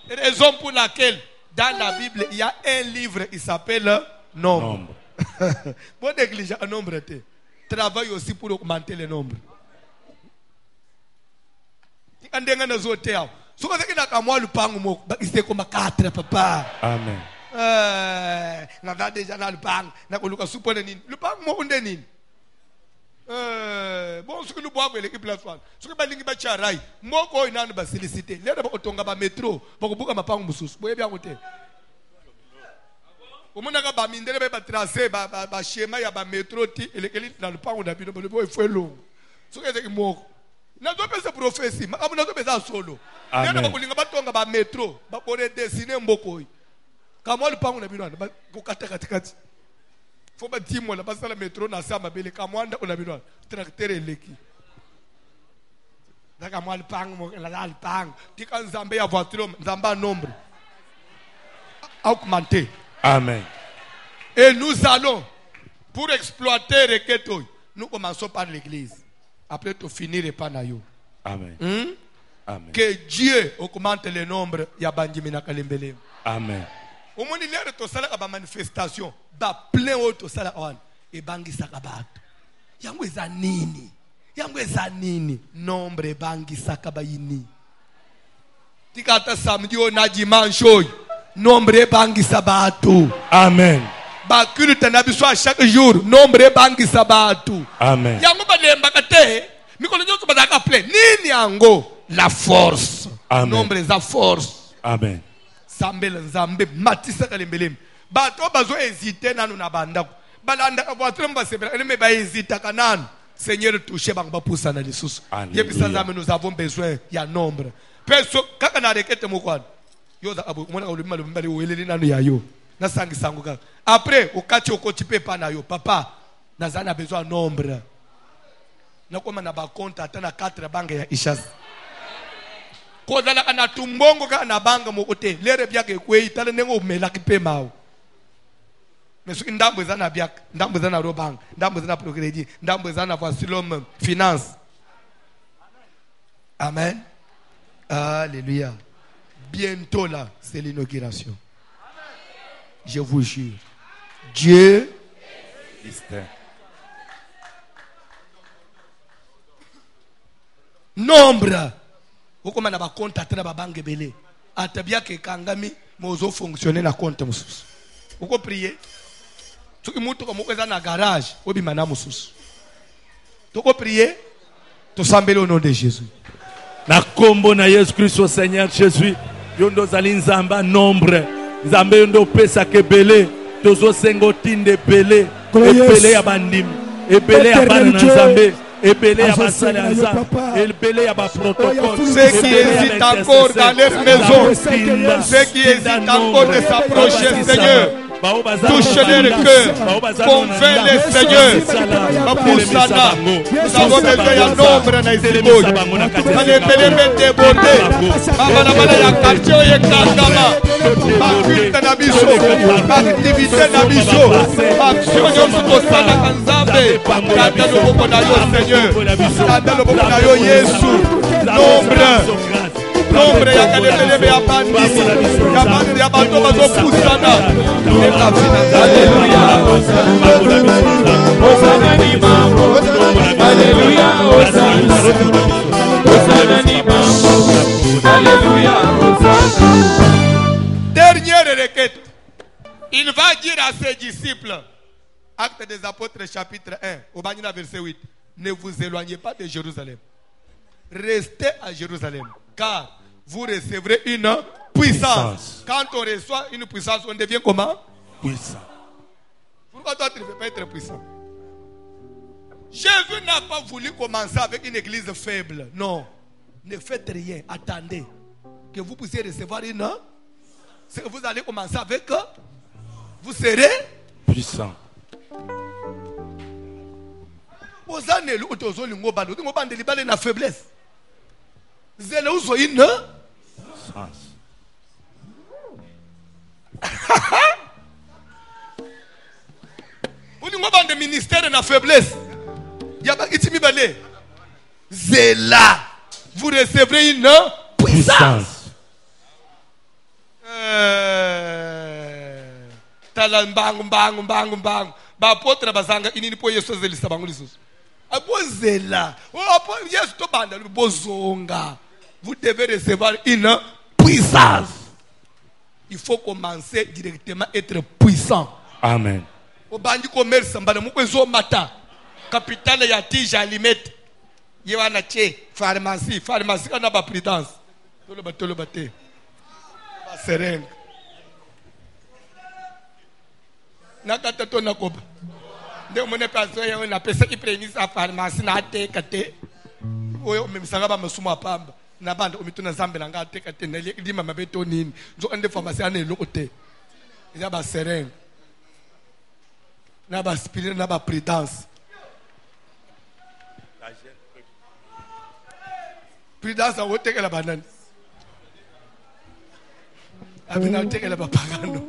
[SPEAKER 1] Raison pour laquelle dans la Bible il y a un livre il s'appelle nombre. Bon négliger un nombre te. Travaille aussi pour augmenter le nombre. Andenga na zo te ao. Soka sekina kamwa lupango mo bakise koma 4 papa.
[SPEAKER 3] Amen.
[SPEAKER 1] Na déjà na lupango na koluka supone nini. Lupango mo unde nini? Bon ce que nous boivons l'équipe la soirée. Ce que balingi ba charai. Moko inanu ba silicité. Lero ba otonga ba métro. Ba kubuka mapango mususu. Boye bya kote. Omona ka ba mindele ba tracer ba schéma ya ba métro ti elekeli na lupango na bino bo il faut long. Ce que c'est moko. Na do pesa prophétie. Makamu na do pesa solo. Lero ba kulinga ba tonga ba métro. Ba bore dessiner mboko. Kamwa lupango na bino ba kokata katikati. Faut pas dire moi là parce que le métro na sama bele kamwanda on a besoin tracteur eleki daka moi le pang mo la le pang tika nzambe ya voiture nzamba nombre augmenter.
[SPEAKER 3] Amen.
[SPEAKER 1] Et nous allons pour exploiter requêto nous commençons par l'église après tout finir par nayo.
[SPEAKER 3] Amen. Amen.
[SPEAKER 1] Que Dieu augmente le nombre ya banjimi na kalembele.
[SPEAKER 3] Amen.
[SPEAKER 1] Au moins il y a de sala ba manifestation ba plein auto sala on e bangi sakabato yango eza nini nombre bangi sakabayini tikata samedi on dimanche nombre bangi sabato.
[SPEAKER 3] Amen.
[SPEAKER 1] Ba culte na biso chaque jour nombre bangi sabato.
[SPEAKER 3] Amen.
[SPEAKER 1] Yango ba lemba kate mikolo nyoko bazaka plein nini yango la force.
[SPEAKER 3] Amen.
[SPEAKER 1] Nombre za force.
[SPEAKER 3] Amen.
[SPEAKER 1] Sambela nzambe matisa kalembelem bato bazo hésiter nanu na bandako balanda voiture mbasebela me ba hésiter kananu Seigneur toucher bang ba poussa na lisusu yebisa nzambe nous avons besoin ya nombre peso kaka na rekete mokwana yoza abu mona ulima lumbali weleli nanu ya yo na sangi sangu kaka après okati okotipe pa na yo papa nazana besoin nombre na koma na ba compte ata na 4 banque ya ishas kodala kana tumbongo kana banga mokote lere byake kwei tale nengo mela kipemao mesu ndambo zana byaka ndambo zana robang ndambo zana progredi ndambo zana fasilom finance. Amen. Alléluia. Bientôt là c'est l'inauguration. Je vous jure Dieu nombre okoma na ba compte atana ba banque belé atabia ke kangami mozo fonctionner na compte mususu uko prier tuki mutu ko eza na garage obima na mususu toko prier to sambele au nom de Jésus
[SPEAKER 3] na kombo na Yesu Christ Seigneur Jésus yondo zali nzamba nombre nzambe yondo pesa ke belé tozo sengo tinde belé ebele ya bandimi ebele ya bana na nzambe ebele ya basali ya nzambe, ebele ya baprotocole,
[SPEAKER 1] Ceux qui hésitent encore dans leur maison, ceux qui hésitent encore de s'approcher, Seigneur, touche leur cœur, convainc les Seigneur. Baboussana, nous avons besoin d'un nombre dans les ébauches. Dans les périmètres débordés, Babalabala, ya quartier, ya Kangama, Bakulte na biso, Activité na biso, Action nyonso tosala kanzambe, Kanda loboko na yo Seigneur, Kanda loboko na yo Yesu, nombre ya kalebelebe ya bandisi, ya bandi ya bato bazopusana.
[SPEAKER 4] Alléluia, Hosanna ni mambo, Alléluia, Hosanna, Hosanna ni mambo, Alléluia, Hosanna.
[SPEAKER 1] Dernière requête. Il va dire à ses disciples, Actes des Apôtres chapitre 1, au Banina verset 8, ne vous éloignez pas de Jérusalem. Restez à Jérusalem, car vous recevrez une puissance. Quand on reçoit une puissance, on devient comment?
[SPEAKER 3] Puissant.
[SPEAKER 1] Pourquoi toi tu ne veux pas être puissant? Jésus n'a pas voulu commencer avec une église faible. Non. Ne faites rien. Attendez. Que vous puissiez recevoir une. Vous allez commencer avec. Vous serez
[SPEAKER 3] puissant.
[SPEAKER 1] Vous allez une faiblesse. Vous allez une vous avez un ministère de faiblesse. Zéla. Vous recevrez une puissance. Apôtre bazanga inini po Yesu zelisa bangu lisusu. Abozela. Yesu to banda bozonga. Vous devez recevoir une puissance. Il faut commencer directement à être puissant.
[SPEAKER 3] Amen.
[SPEAKER 1] Obandi commerce mbana mukwezo mata. Capitale ya tija alimete. Yewana che pharmacie kana ba prudence. Tolo bate. Ba sereng. Nakata to nakoba. Ndio mone pastor yao na pesa ipremise a pharmacie na ateka te. Oyo memisanga ba masuma pamba. Na banda umituna zambe na ngate kate na lima mabeto nini. Nzo ande pharmacie ane lokote. Ya ba sereng. Na ba spirit na ba prudence. Prudence a woteka la banane. Abina teka la papagano.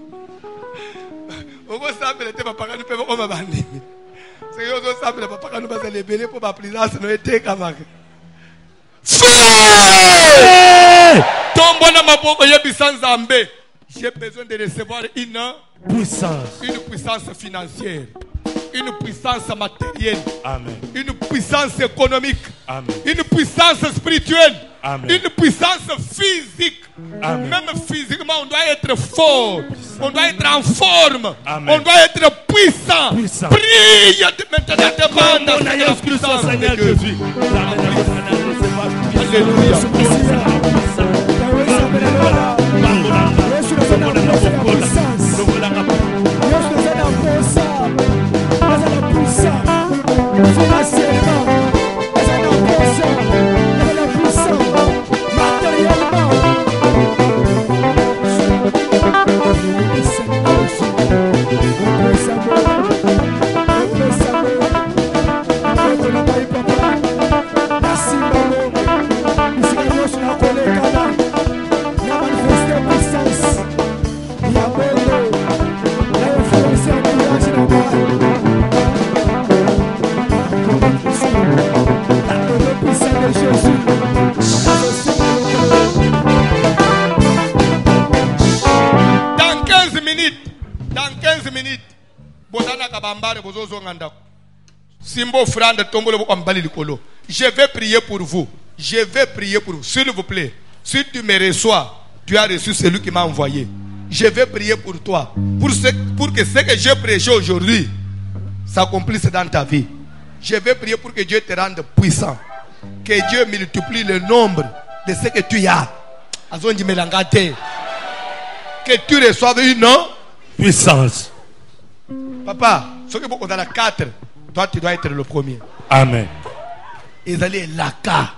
[SPEAKER 1] Ogo sabele te papagano pe ko mabandi. Se yo zo sabele papagano ba le bele po ba prudence no eteka maka. Tombo na maboko yebisa nzambe. J'ai besoin de recevoir une puissance financière, une puissance matérielle,
[SPEAKER 3] Amen.
[SPEAKER 1] Une puissance économique,
[SPEAKER 3] Amen.
[SPEAKER 1] Une puissance spirituelle,
[SPEAKER 3] Amen.
[SPEAKER 1] Une puissance physique.
[SPEAKER 3] Amen.
[SPEAKER 1] Même physiquement, on doit être fort, on doit être en forme,
[SPEAKER 3] Amen.
[SPEAKER 1] on doit être puissant. Prie maintenant, demande
[SPEAKER 3] à
[SPEAKER 1] la puissance de
[SPEAKER 3] Seigneur
[SPEAKER 1] Dieu.
[SPEAKER 3] Jésus.
[SPEAKER 1] Alléluia. Je vais prier pour vous. Je vais prier pour vous. S'il vous plaît. Si tu me reçois, tu as reçu celui qui m'a envoyé. Je vais prier pour toi. Pour que ce que j'ai prêché aujourd'hui s'accomplisse dans ta vie. Je vais prier pour que Dieu te rende puissant. Que Dieu multiplie le nombre de ce que tu as. Que tu reçoives une
[SPEAKER 3] puissance.
[SPEAKER 1] Papa, ce que vous avez 4, toi tu dois être le premier.
[SPEAKER 3] Amen.
[SPEAKER 1] ezali laka.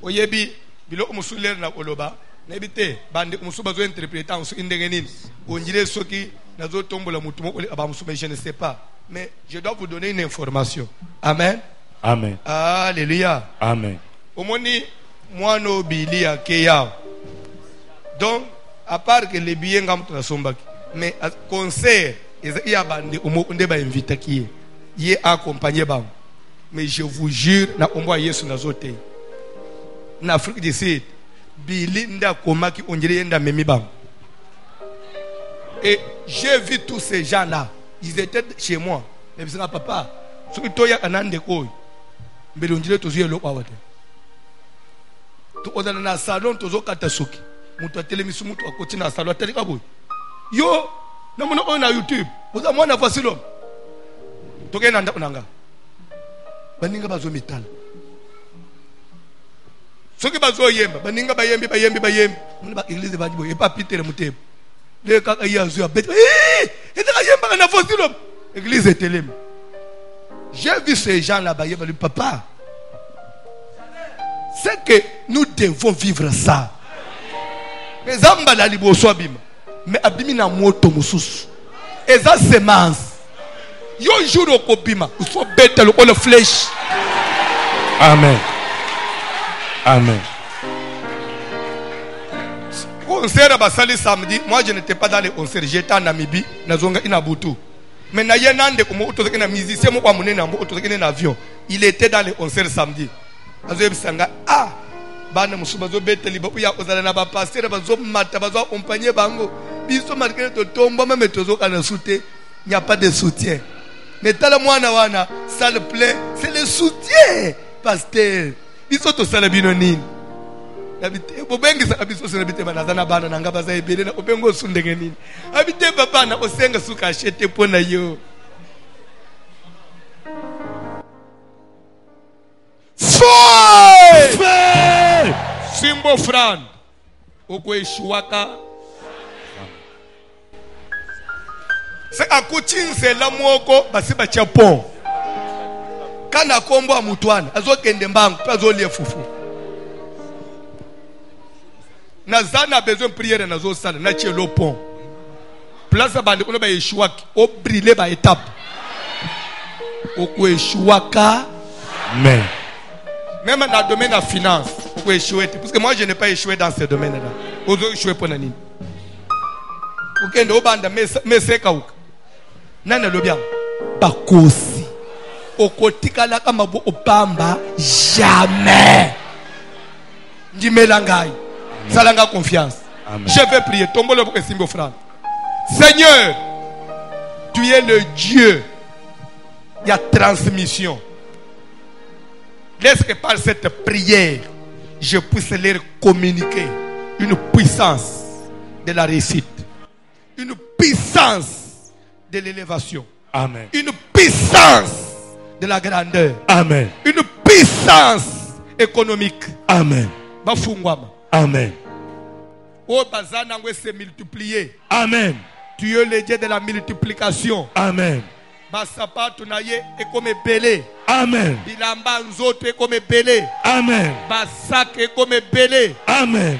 [SPEAKER 1] Oyebi bilo umusuler na oloba nebite bande umusuba zo interpréter en indenge nini onjire soki nazo tombola mutumo aba musuba, je ne sais pas, mais je dois vous donner une information. Amen.
[SPEAKER 3] Amen.
[SPEAKER 1] Alléluia.
[SPEAKER 3] Amen.
[SPEAKER 1] Omoni moano bilia keya. Donc à part que les billets ngam trasombaki, mais concert il y a bande omo onde ba inviter qui est accompagné bam. Mais je vous jure na omba Yesu nazote. En Afrique du Sud, Billy nda komaki onjire nda memi bam. Et j'ai vu tous ces gens-là. Ils étaient chez moi. Mais ils papa, ce que tu as un déco, mais on dirait tous les lois. Tu as dans un salon, tu as un katasuki. Tu as télémission, tu as côté dans un salon. Yo, on a YouTube. Vous avez un facile. Tu as un nanga. Baninga bazo metal. Ce qui bazo yemba, baninga bayembi. On va église bajibo. Et pas Peter Mouté. Les cas il y a eu bête. Église est télé. J'ai vu ces gens là-bas. Il dit papa, c'est que nous devons vivre ça. Mais zamba la libo so abima. Mais abimi na moto mususu. Et ça semence. Yo jour au kopima. Il faut bête le flèche.
[SPEAKER 3] Amen. Amen.
[SPEAKER 1] Concert basali samedi, moi je n'étais pas dans les concerts, j'étais en Namibie, nazonga inabutu. Mais na yenande comme autozaki na musicien mo kwa munene ambo autozaki na avion. Il était dans les concerts samedi. Azo bisanga bana musuba zo beteli ba uya ozala na ba pasteur bazo mata bazo accompagner bango. Biso malgré to tomba même tozo kana soutien, il n'y a pas de soutien. Mais tala mwana wana, ça le plaît, c'est le soutien pasteur. Biso to sala bino nini? Bobengi sa abiso senabite banazana bana nanga baza ebele na obengo sundenge nini abite papa na osenga suka achete pona yo feu simbo fran okweshuaka se akuchinze la mwoko basiba chapon kana kombo amutwana azokende mbangu pazolie fufu. Nazana a besoin de prière dans nos salles. N'a le pont. Place à bande, on a échoué. Au brûler par étape. Au quoi échoué.
[SPEAKER 3] Amen.
[SPEAKER 1] Même dans le domaine de la finance, au quoi échoué. Parce que moi je n'ai pas échoué dans ce domaine-là. Aux autres échoué pour nani. Ok, nous bande, mais c'est quoi? Nana le bien. Bakosi. Au côté kala kamabo opamba jamais. Ndimelangai. Salanga confiance.
[SPEAKER 3] Amen.
[SPEAKER 1] Je vais prier. Tombons-le pour Simbo Fran. Seigneur, tu es le Dieu. Il y a transmission. Laisse que par cette prière, je puisse leur communiquer une puissance de la réussite, une puissance de l'élévation,
[SPEAKER 3] Amen.
[SPEAKER 1] une puissance de la grandeur,
[SPEAKER 3] Amen.
[SPEAKER 1] une puissance économique.
[SPEAKER 3] Amen.
[SPEAKER 1] Bafungwama.
[SPEAKER 3] Amen.
[SPEAKER 1] Oh, Bazanangwe s'est multiplié.
[SPEAKER 3] Amen.
[SPEAKER 1] Tu es le Dieu de la multiplication.
[SPEAKER 3] Amen.
[SPEAKER 1] Basapato naye est comme belé.
[SPEAKER 3] Amen.
[SPEAKER 1] Bilamba nzoto est comme belé.
[SPEAKER 3] Amen.
[SPEAKER 1] Basak est comme belé.
[SPEAKER 3] Amen.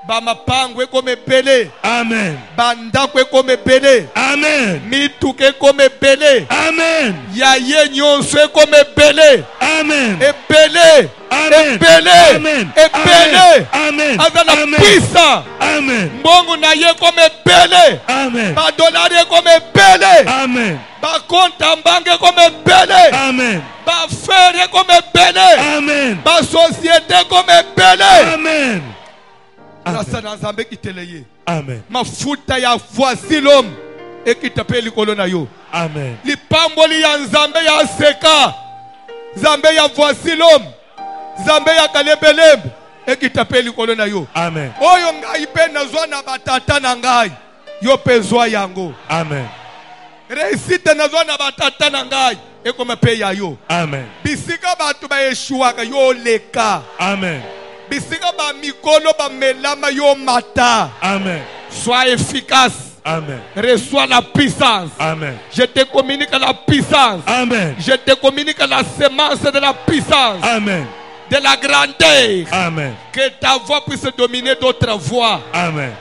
[SPEAKER 1] Bamapango est comme belé.
[SPEAKER 3] Amen.
[SPEAKER 1] Bandako est comme belé.
[SPEAKER 3] Amen.
[SPEAKER 1] Mituk est comme belé.
[SPEAKER 3] Amen.
[SPEAKER 1] Yaye nyonso est comme belé.
[SPEAKER 3] Amen.
[SPEAKER 1] Et belé.
[SPEAKER 3] Amen.
[SPEAKER 1] Et belé.
[SPEAKER 3] Amen.
[SPEAKER 1] Et belé.
[SPEAKER 3] Amen.
[SPEAKER 1] Azana
[SPEAKER 3] Amen.
[SPEAKER 1] puissant.
[SPEAKER 3] Amen.
[SPEAKER 1] Mbongo naye comme belé.
[SPEAKER 3] Amen.
[SPEAKER 1] Badolari est comme belé.
[SPEAKER 3] Amen.
[SPEAKER 1] Bakonte mbange comme belé.
[SPEAKER 3] Amen.
[SPEAKER 1] Bafere comme belé.
[SPEAKER 3] Amen.
[SPEAKER 1] Basociété comme belé.
[SPEAKER 3] Amen.
[SPEAKER 1] Grâce à Nzambe qui te leye.
[SPEAKER 3] Amen.
[SPEAKER 1] Mafuta ya voici l'homme et qui te paye likolo na yo.
[SPEAKER 3] Amen.
[SPEAKER 1] Lipamboli ya Nzambe ya seka. Nzambe ya voici l'homme. Nzambe ya kalebeleb et qui te paye likolo na yo.
[SPEAKER 3] Amen.
[SPEAKER 1] Oyo ngai pe nazwa na batata na ngai. Yo pe zwa yango.
[SPEAKER 3] Amen.
[SPEAKER 1] Réussite nazwa na batata na ngai. Et comme paye ya yo.
[SPEAKER 3] Amen.
[SPEAKER 1] Bisika batu ba yeshuaka yo leka.
[SPEAKER 3] Amen.
[SPEAKER 1] Bisika ba mikolo ba melama yo mata.
[SPEAKER 3] Amen.
[SPEAKER 1] Sois efficace.
[SPEAKER 3] Amen.
[SPEAKER 1] Reçois la puissance.
[SPEAKER 3] Amen.
[SPEAKER 1] Je te communique la puissance.
[SPEAKER 3] Amen.
[SPEAKER 1] Je te communique la semence de la puissance,
[SPEAKER 3] Amen.
[SPEAKER 1] de la grandeur.
[SPEAKER 3] Amen.
[SPEAKER 1] Que ta voix puisse dominer d'autres voix.
[SPEAKER 3] Amen.